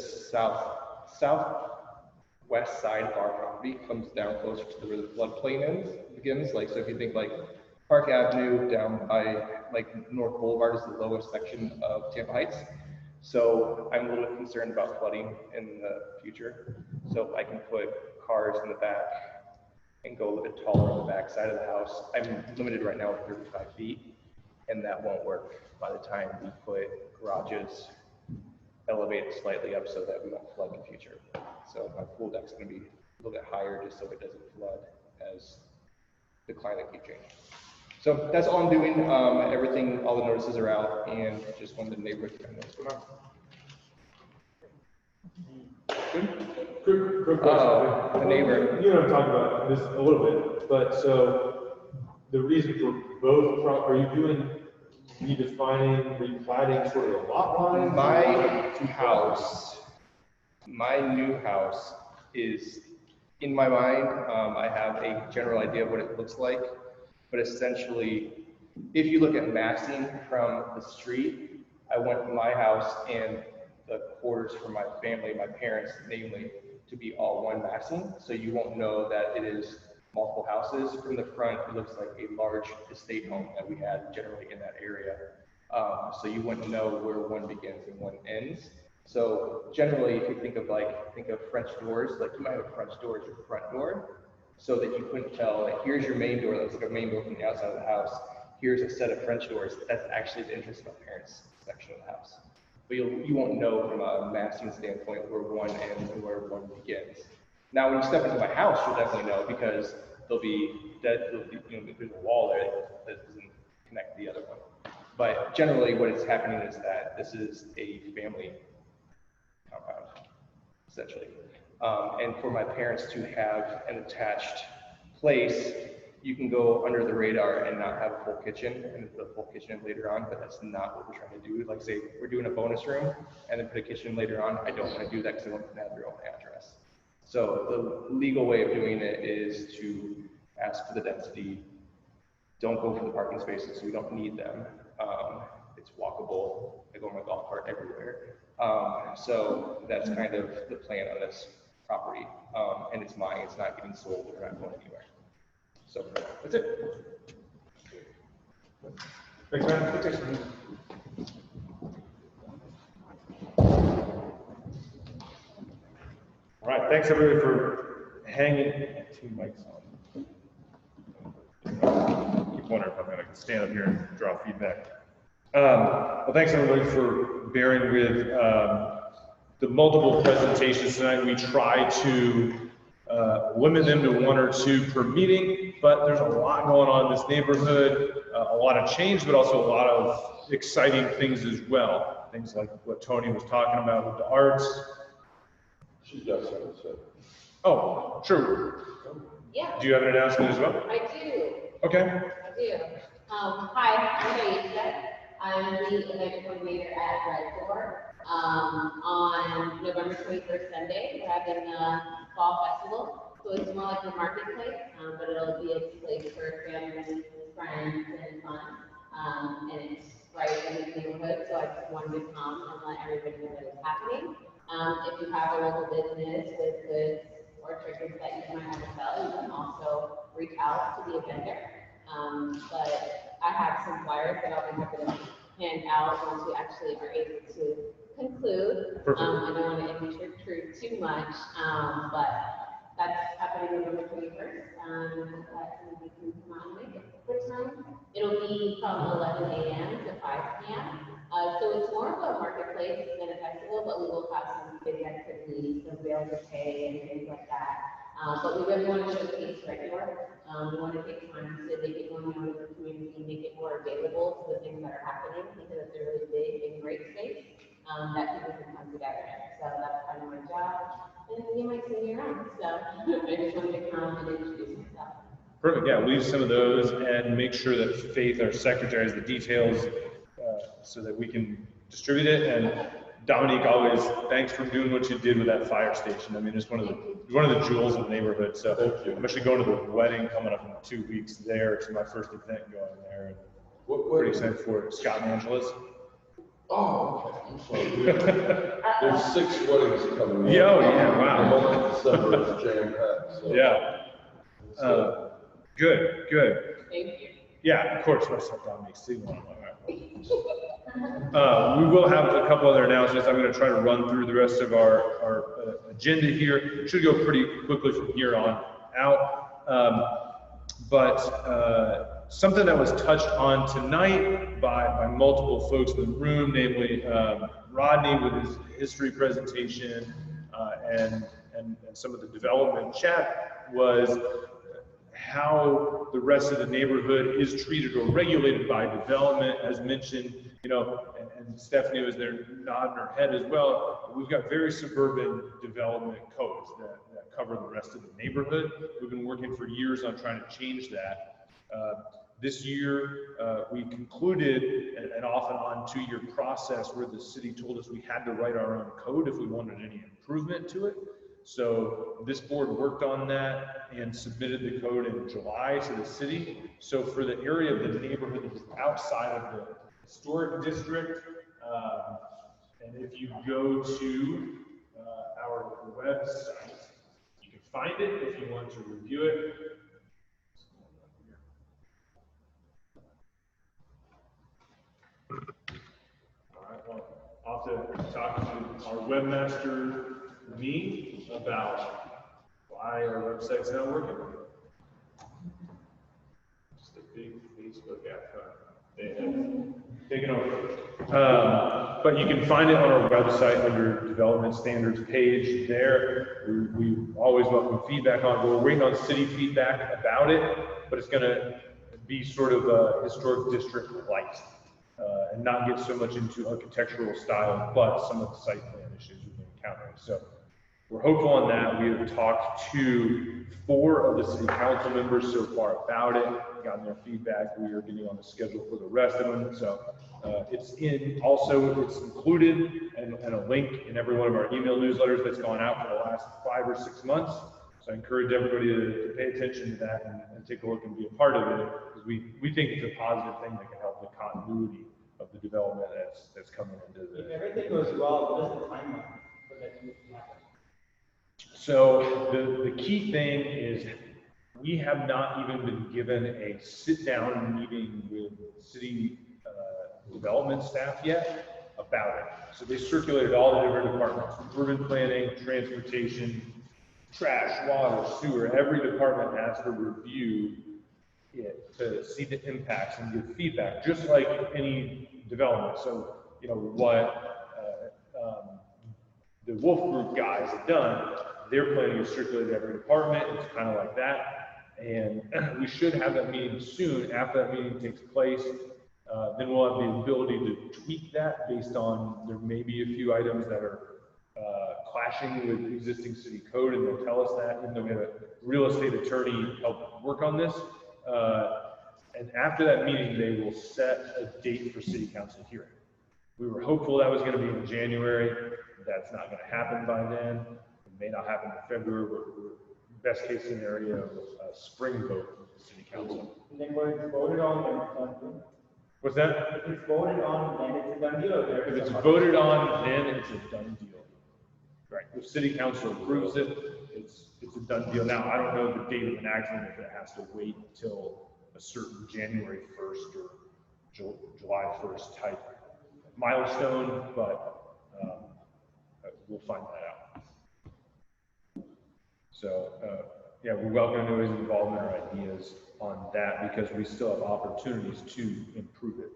west side of our property comes down closer to where the floodplain begins. Like, so if you think like Park Avenue down by like North Boulevard is the lowest section of Tampa Heights. So I'm a little bit concerned about flooding in the future. So if I can put cars in the back and go a little bit taller on the back side of the house, I'm limited right now with 35 feet, and that won't work by the time we put garages elevated slightly up so that we won't flood in the future. So my pool deck's going to be a little bit higher just so it doesn't flood as the climate keeps changing. So that's all I'm doing. Everything, all the notices are out, and just wanted the neighborhood to know what's going on. Quick question. The neighbor. You know, I'm talking about this a little bit, but so the reason for both, are you doing redefining, replatting sort of the lot line? My new house is, in my mind, I have a general idea of what it looks like, but essentially, if you look at massing from the street, I want my house and the quarters for my family, my parents, namely, to be all one massing, so you won't know that it is multiple houses. From the front, it looks like a large estate home that we had generally in that area. So you wouldn't know where one begins and one ends. So generally, if you think of French doors, like you might have a French door as your front door, so that you couldn't tell, like here's your main door, that looks like a main door from the outside of the house. Here's a set of French doors. That's actually the entrance to my parents' section of the house. But you won't know from a massing standpoint where one ends and where one begins. Now, when you step into my house, you'll definitely know because there's a wall there that doesn't connect the other one. But generally, what is happening is that this is a family compound, essentially. And for my parents to have an attached place, you can go under the radar and not have a full kitchen and put a full kitchen later on, but that's not what we're trying to do. Like say we're doing a bonus room and then put a kitchen later on. I don't want to do that because I want them to have their own address. So the legal way of doing it is to ask for the density. Don't go for the parking spaces, we don't need them. It's walkable. I go on my golf cart everywhere. So that's kind of the plan on this property. And it's mine, it's not getting sold, we're not going anywhere. So that's it. Thanks, man. All right, thanks everybody for hanging. Two mics on. Keep wondering if I'm gonna stand up here and draw feedback. Well, thanks everybody for bearing with the multiple presentations tonight. We try to limit them to 1 or 2 per meeting, but there's a lot going on in this neighborhood, a lot of change, but also a lot of exciting things as well. Things like what Tony was talking about with the arts. She's got something to say. Oh, sure. Yeah. Do you have an announcement as well? I do. Okay. I do. Hi, I'm Aisha. I'm the event coordinator at Red Door. On November 21st, Sunday, we're having a fall festival. So it's more like a marketplace, but it'll be a place for families, friends, and fun. And it's right in the neighborhood, so I just wanted to come and let everybody know that it's happening. If you have a local business with goods or trinkets that you might want to sell, you can also reach out to be a vendor. But I have some flyers that I'll be happy to hand out once we actually are able to conclude. I don't want to intrude too much, but that's happening November 21st. We can come out and make it. What time? It'll be from 11 a.m. to 5 p.m. So it's more of a marketplace than a festival, but we will have some big activities, some rail to pay and things like that. But we really want to showcase Red Door. We want to take time to make it more known to the community, make it more available to the things that are happening, because it's a really big and great space that people can come together in. So that's kind of my job. And you might see me around. So I just wanted to come and introduce myself. Perfect. Yeah, leave some of those and make sure that Faith, our secretary, has the details so that we can distribute it. And Dominique, always thanks for doing what you did with that fire station. I mean, it's one of the jewels of the neighborhood. So I'm actually going to the wedding coming up in 2 weeks there. It's my first event going there. And pretty excited for it. Scott and Angela's. Oh, okay, I'm sorry. There's 6 weddings coming up. Yeah, oh, yeah, wow. The month of December is jam-packed, so. Yeah. Good, good. Thank you. Yeah, of course, let's not down next season. We will have a couple other announcements. I'm going to try to run through the rest of our agenda here. It should go pretty quickly from here on out. But something that was touched on tonight by multiple folks in the room, namely Rodney with his history presentation and some of the development chat, was how the rest of the neighborhood is treated or regulated by development. As mentioned, you know, and Stephanie was there nodding her head as well. We've got very suburban development codes that cover the rest of the neighborhood. We've been working for years on trying to change that. This year, we concluded an off and on 2-year process where the city told us we had to write our own code if we wanted any improvement to it. So this board worked on that and submitted the code in July to the city. So for the area of the neighborhood that is outside of the historic district, and if you go to our website, you can find it if you want to review it. All right, well, I'll have to talk to our webmaster, me, about why our website's not working. Just a big Facebook app. They have taken over. But you can find it on our website under Development Standards page there. We always welcome feedback on it. We're waiting on city feedback about it, but it's going to be sort of a historic district light and not get so much into architectural style, but some of the site plan issues we've been encountering. So we're hopeful on that. We have talked to 4 of the city council members so far about it, gotten their feedback. We are getting on the schedule for the rest of them. So it's included and a link in every one of our email newsletters that's gone out for the last 5 or 6 months. So I encourage everybody to pay attention to that and take a look and be a part of it, because we think it's a positive thing that can help the continuity of the development that's coming into the. If everything goes well, what is the timeline for that to happen? So the key thing is we have not even been given a sit-down meeting with city development staff yet about it. So they circulated all the different departments: urban planning, transportation, trash, water, sewer. Every department has to review it to see the impacts and give feedback, just like any development. So, you know, what the Wolf Group guys have done, their planning is circulated to every department. It's kind of like that. And we should have that meeting soon. After that meeting takes place, then we'll have the ability to tweak that based on, there may be a few items that are clashing with existing city code, and they'll tell us that, even though we have a real estate attorney help work on this. And after that meeting, they will set a date for city council hearing. We were hopeful that was going to be in January. That's not going to happen by then. It may not happen in February. We're best case scenario, spring vote for the city council. And then when it's voted on, then it's done. What's that? If it's voted on, then it's a done deal. If it's voted on, then it's a done deal. Right. If city council approves it, it's a done deal. Now, I don't know the date of enactment, if it has to wait until a certain January 1st or July 1st type milestone, but we'll find that out. So, yeah, we welcome anybody's involvement or ideas on that, because we still have opportunities to improve it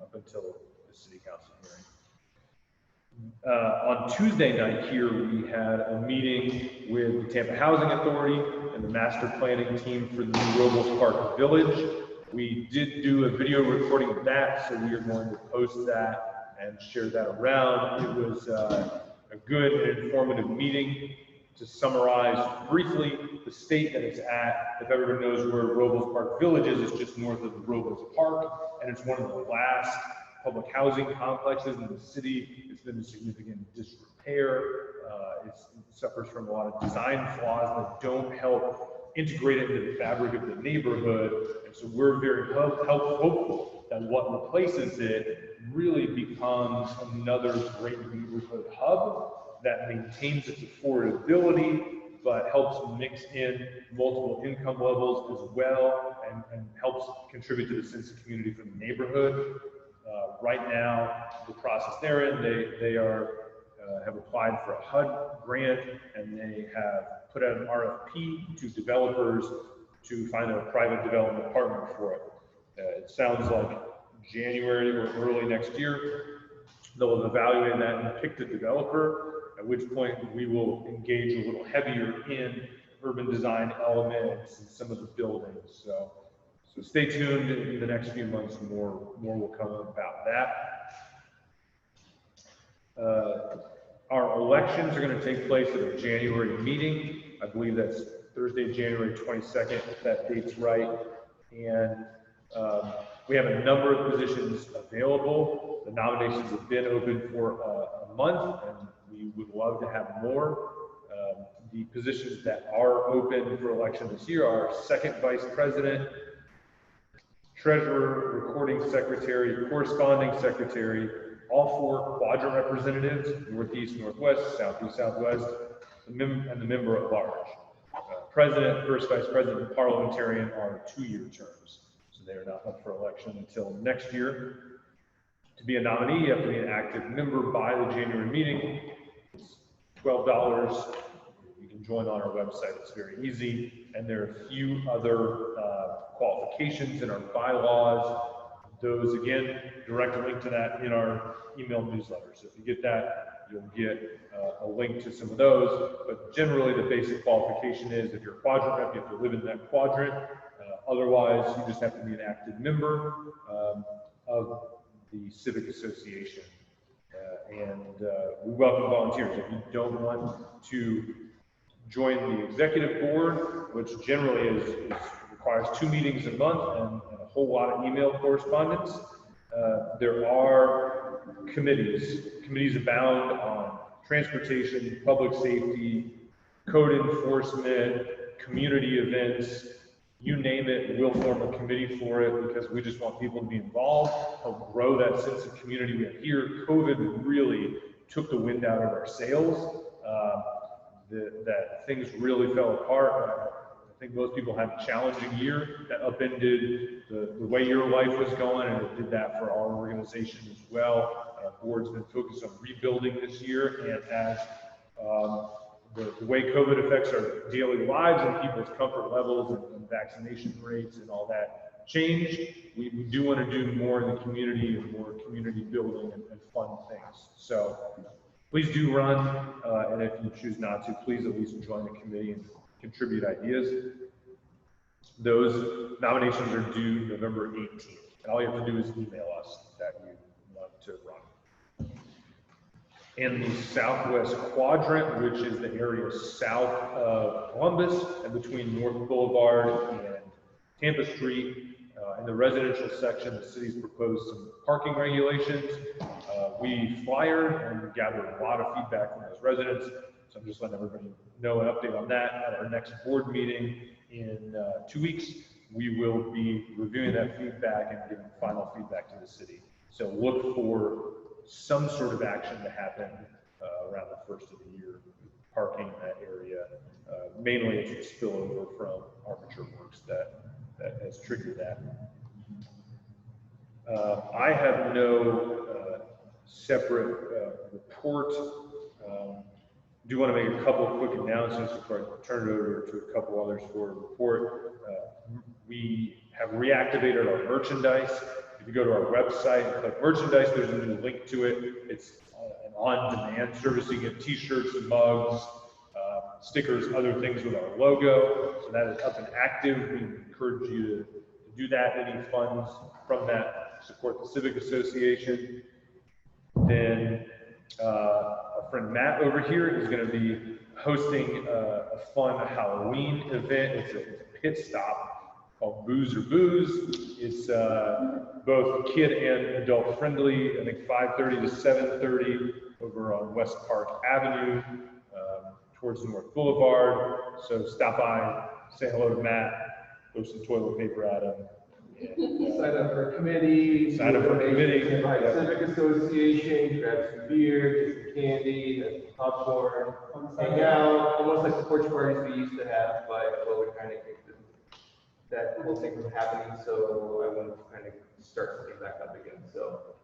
up until the city council hearing. On Tuesday night here, we had a meeting with the Tampa Housing Authority and the master planning team for the new Robles Park Village. We did do a video recording of that, so we are going to post that and share that around. It was a good and informative meeting. To summarize briefly, the state that it's at, if everyone knows where Robles Park Village is, it's just north of Robles Park, and it's one of the last public housing complexes in the city. It's been in significant disrepair. It suffers from a lot of design flaws that don't help integrate it into the fabric of the neighborhood. And so we're very hopeful that what replaces it really becomes another great neighborhood hub that maintains its affordability, but helps mix in multiple income levels as well, and helps contribute to the sense of community for the neighborhood. Right now, the process they're in, they have applied for a HUD grant, and they have put out an RFP to developers to find a private development partner for it. It sounds like January or early next year, they'll evaluate that and pick the developer, at which point we will engage a little heavier in urban design elements and some of the buildings. So stay tuned. In the next few months, more will come about that. Our elections are going to take place at a January meeting. I believe that's Thursday, January 22nd, if that date's right. And we have a number of positions available. The nominations have been open for a month, and we would love to have more. The positions that are open for election this year are second vice president, treasurer, recording secretary, corresponding secretary, all 4 quadrant representatives, northeast, northwest, southeast, southwest, and the member at large. President, first vice president, and parliamentarian are 2-year terms. So they are not up for election until next year. To be a nominee, you have to be an active member by the January meeting. It's $12. You can join on our website. It's very easy. And there are a few other qualifications in our bylaws. Those, again, direct link to that in our email newsletter. So if you get that, you'll get a link to some of those. But generally, the basic qualification is if you're a quadrant rep, you have to live in that quadrant. Otherwise, you just have to be an active member of the Civic Association. We welcome volunteers. If you don't want to join the executive board, which generally requires 2 meetings a month and a whole lot of email correspondence, there are committees abound on transportation, public safety, code enforcement, community events, you name it, we'll form a committee for it, because we just want people to be involved, help grow that sense of community we have here. COVID really took the wind out of our sails, that things really fell apart. I think most people had a challenging year that upended the way your life was going, and it did that for our organization as well. Our board's been focused on rebuilding this year, and as the way COVID affects our daily lives and people's comfort levels and vaccination rates and all that change, we do want to do more in the community and more community building and fun things. So please do run, and if you choose not to, please at least join the committee and contribute ideas. Those nominations are due November 18th, and all you have to do is email us that you want to run. In the southwest quadrant, which is the area south of Columbus and between North Boulevard and Tampa Street, in the residential section, the city's proposed some parking regulations. We flyered and gathered a lot of feedback from those residents. So I'm just letting everybody know an update on that. At our next board meeting in 2 weeks, we will be reviewing that feedback and giving final feedback to the city. So look for some sort of action to happen around the first of the year, parking in that area. Mainly it's a spillover from Armature Works that has triggered that. I have no separate report. Do want to make a couple of quick announcements before I turn it over to a couple others for a report. We have reactivated our merchandise. If you go to our website, click merchandise, there's a new link to it. It's an on-demand service. You get t-shirts and mugs, stickers, other things with our logo. So that is up and active. We encourage you to do that. Any funds from that support the Civic Association. Then our friend Matt over here is going to be hosting a fun Halloween event. It's a pit stop called Booze or Booze. It's both kid and adult friendly. I think 5:30 to 7:30 over on West Park Avenue towards North Boulevard. So stop by, say hello to Matt, throw some toilet paper at him, Sign up for a committee. Sign up for a committee. Invite a civic association, grab some beer, get some candy, get some popcorn, hang out, almost like the porch parties we used to have, but we kind of kicked that whole thing from happening, so I wanted to kind of start something back up again. So,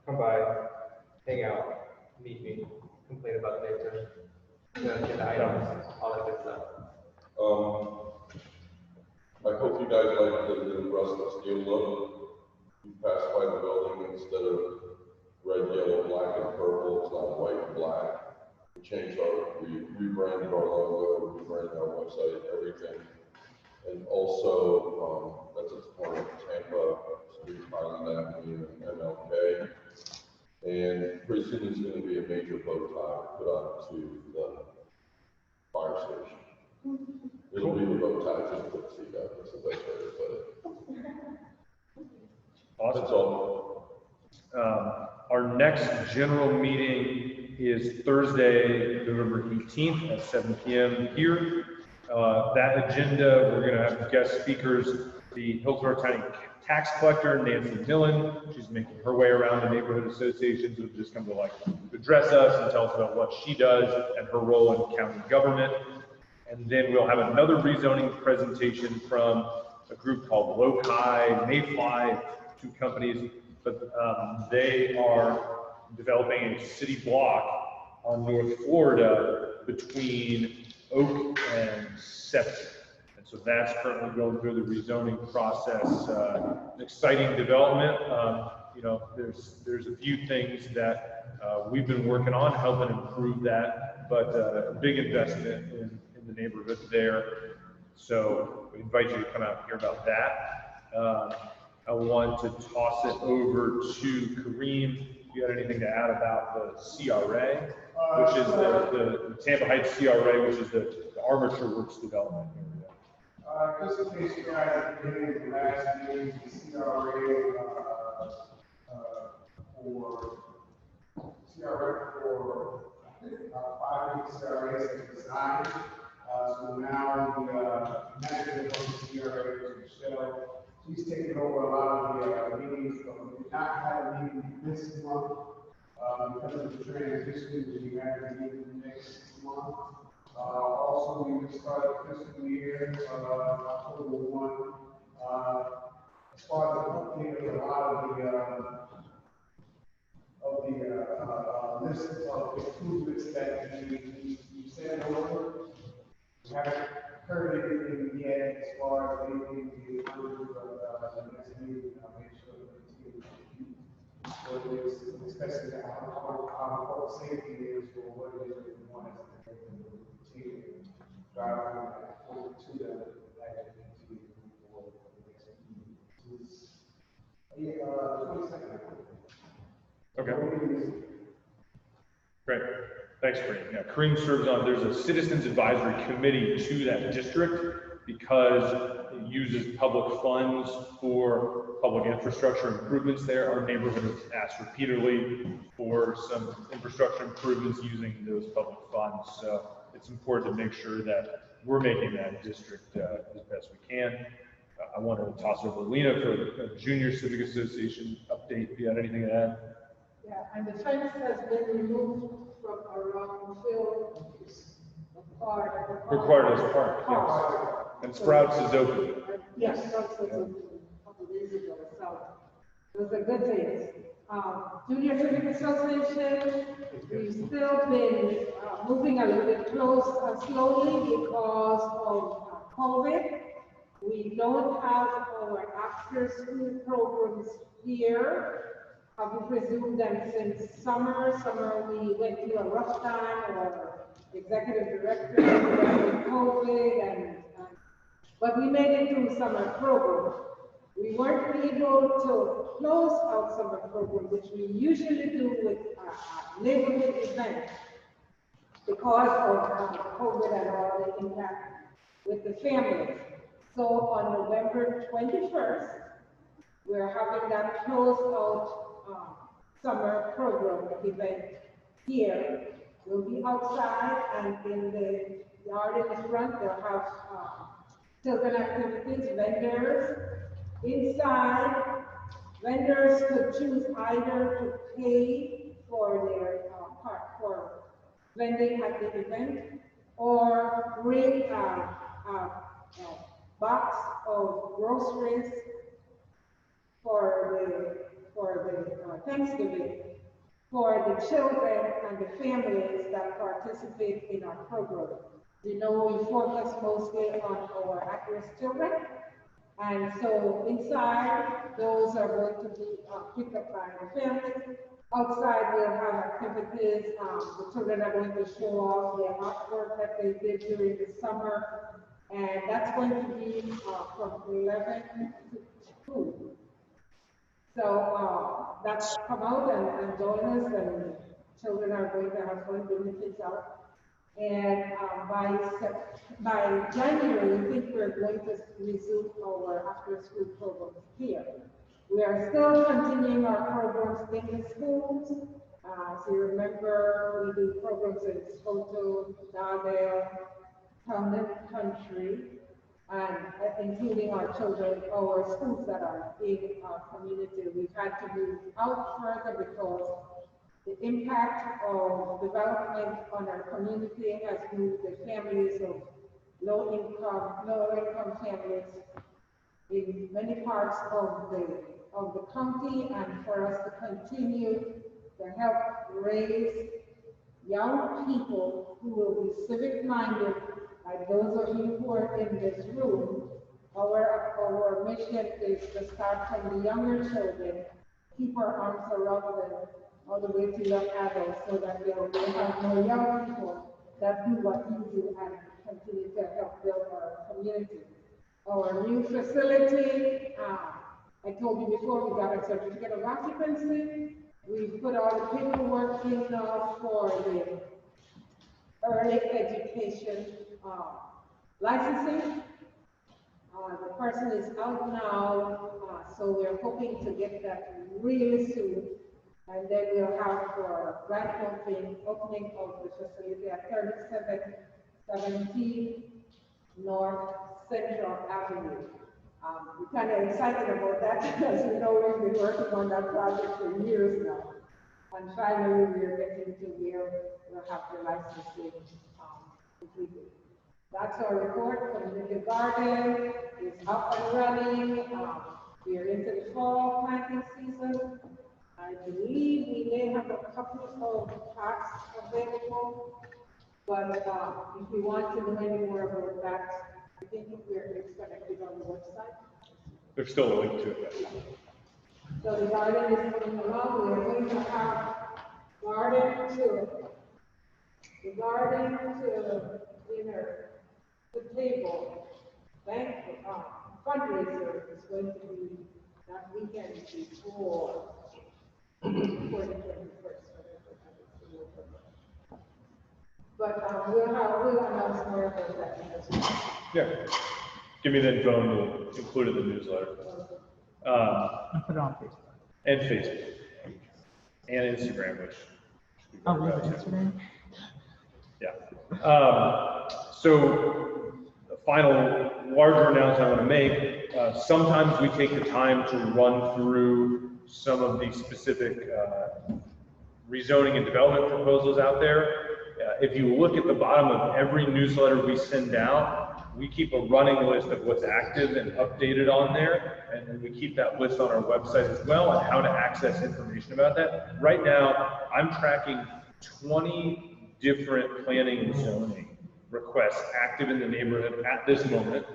come by, hang out, meet me, complain about the neighborhood, get items, all that good stuff. I hope you guys like the new rustic steel look. You pass by the building, instead of red, yellow, black, and purple, it's now white and black. We rebranded our logo, rebranded our website, everything. And also, that's at the corner of Tampa Street, Highland Avenue, and MLK. And pretty soon there's going to be a major bow tie put on to the fire station. It'll be the bow tie, just put the seat out. That's the best way to put it. Awesome. That's all. Our next general meeting is Thursday, November 18th at 7 p.m. here. That agenda, we're going to have guest speakers, the Hillsborough County tax collector, Nancy Millen. She's making her way around the neighborhood associations who just come to address us and tell us about what she does and her role in county government. And then we'll have another rezoning presentation from a group called Loci, Mayfly, two companies, but they are developing a city block on North Florida between Oak and Septic. And so that's currently going through the rezoning process. An exciting development. There's a few things that we've been working on, helping improve that, but a big investment in the neighborhood there. So we invite you to come out and hear about that. I want to toss it over to Kareem. If you had anything to add about the CRA, which is the Tampa Heights CRA, which is the Armature Works development area. Just in case you guys are getting the last meeting, the CRA for 5 weeks CRAs have designed. So now the manager of the CRA is Michelle. She's taken over a lot of the meetings, but we did not have a meeting this month because of the transition. We had a meeting next month. Also, we started fiscal year, October 1. As far as the update of a lot of the list of improvements that we sent over, we haven't heard anything yet as far as anything we approved, but the next meeting, I'll make sure that we especially how public safety is for what it is we want us to continue driving to the activity for the next meeting. 22nd. Okay. Great. Thanks, Kareem. Yeah, Kareem serves on, there's a citizens advisory committee to that district because it uses public funds for public infrastructure improvements there. Our neighborhood has asked repeatedly for some infrastructure improvements using those public funds. So it's important to make sure that we're making that district as best we can. I wanted to toss it over to Lena for a Junior Civic Association update. If you had anything to add? Yeah, and the fence has been removed from around Phil Park. Required Park, yes. And Sprouts is open. Yes, Sprouts is open a couple days ago, so those are good things. Junior Civic Association, we've still been moving a little bit slowly because of COVID. We don't have our after school programs here. We resumed them since summer. Summer we went through a rough time, or executive director with COVID, but we made it through summer program. We weren't able to close out summer program, which we usually do with neighborhood events because of COVID and all the impact with the families. So on November 21st, we're having that closed out summer program event here. We'll be outside and in the yard in the front, they'll have children activities, vendors, Inside, vendors could choose either to pay for their for vending at the event, or bring a box of groceries for the Thanksgiving for the children and the families that participate in our program. You know, we focus mostly on our at-risk children. And so inside, those are going to be picked up by the families. Outside, we'll have activities. The children are going to show off their artwork that they did during the summer. And that's going to be from 11 to 2. So that's come out and join us, and children are going to have fun bringing the kids out. And by January, we think we're going to resume our after-school programs here. We are still continuing our programs in the schools. So you remember, we do programs in Spoto, Dardale, Town and Country, and including our children, our schools that are in our community. We've had to move out further because the impact of development on our community has moved the families of lower income families in many parts of the county, and for us to continue to help raise young people who will be civic minded, like those of you who are in this room. Our mission is to start from the younger children, keep our arms around them all the way to young adults, so that they will have more young people that do what we do and continue to help build our community. Our new facility, I told you before, we got a certificate of occupancy. We've put all the paperwork in now for the early education licensing. The person is out now, so we're hoping to get that really soon. And then we'll have for grand opening of the facility at 3717 North Central Avenue. We're kind of excited about that because we know we've been working on that project for years now. And finally, we're getting to where we'll have the licensing completed. That's our report. Community garden is up and running. We're into the fall planting season. I believe we may have a couple of pots available, but if we want to know any more about that, I think it's going to be on the website. There's still a link to it. So the garden is coming along. We're going to have garden to dinner, the table, banquet, fundraiser is going to be that weekend before the 21st. But we'll announce more about that in this. Yeah. Give me the info and we'll include it in the newsletter. And put it on Facebook. And Facebook. And Instagram, which. Oh, we have Instagram? Yeah. So the final larger announcement I want to make, sometimes we take the time to run through some of the specific rezoning and development proposals out there. If you look at the bottom of every newsletter we send out, we keep a running list of what's active and updated on there, and we keep that list on our website as well, and how to access information about that. Right now, I'm tracking 20 different planning and zoning requests active in the neighborhood at this moment.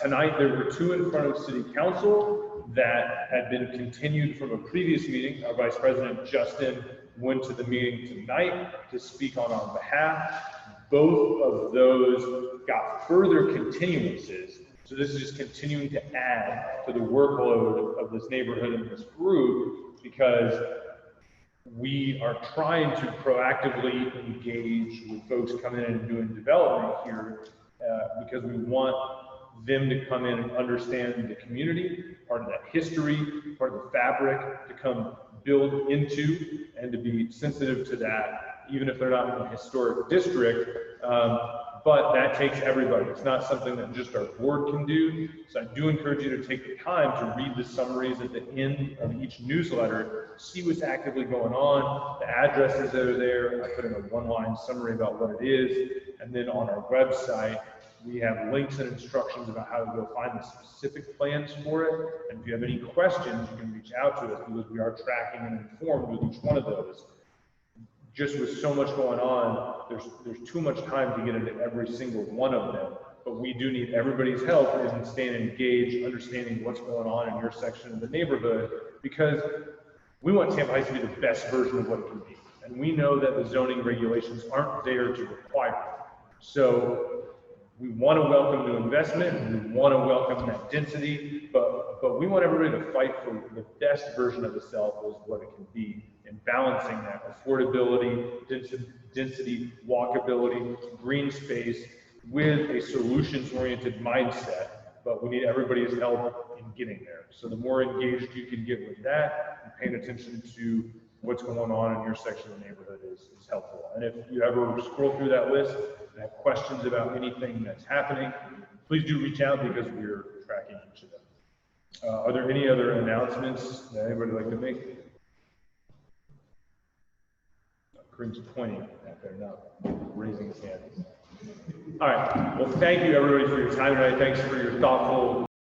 Tonight, there were 2 in front of City Council that had been continued from a previous meeting. Our Vice President, Justin, went to the meeting tonight to speak on our behalf. Both of those got further continuances. So this is just continuing to add to the workload of this neighborhood and this group, because we are trying to proactively engage with folks coming in and doing development here, because we want them to come in and understand the community, part of that history, part of the fabric, to come build into, and to be sensitive to that, even if they're not in a historic district. but that takes everybody. It's not something that just our board can do. So I do encourage you to take the time to read the summaries at the end of each newsletter, see what's actively going on, the addresses that are there. I put in a one-line summary about what it is. And then on our website, we have links and instructions about how to go find the specific plans for it. And if you have any questions, you can reach out to us because we are tracking and informed with each one of those. Just with so much going on, there's too much time to get into every single one of them. But we do need everybody's help in staying engaged, understanding what's going on in your section of the neighborhood, because we want Tampa Heights to be the best version of what it can be. And we know that the zoning regulations aren't there to require it. So we want to welcome new investment, and we want to welcome that density, but we want everybody to fight for the best version of itself as what it can be, and balancing that affordability, density, walkability, green space with a solutions-oriented mindset. But we need everybody's help in getting there. So the more engaged you can get with that and paying attention to what's going on in your section of the neighborhood is helpful. And if you ever scroll through that list and have questions about anything that's happening, please do reach out because we're tracking each of them. Are there any other announcements that anybody would like to make? Corinne's pointing at there, not raising his hand. All right. Well, thank you everybody for your time tonight. Thanks for your thoughtful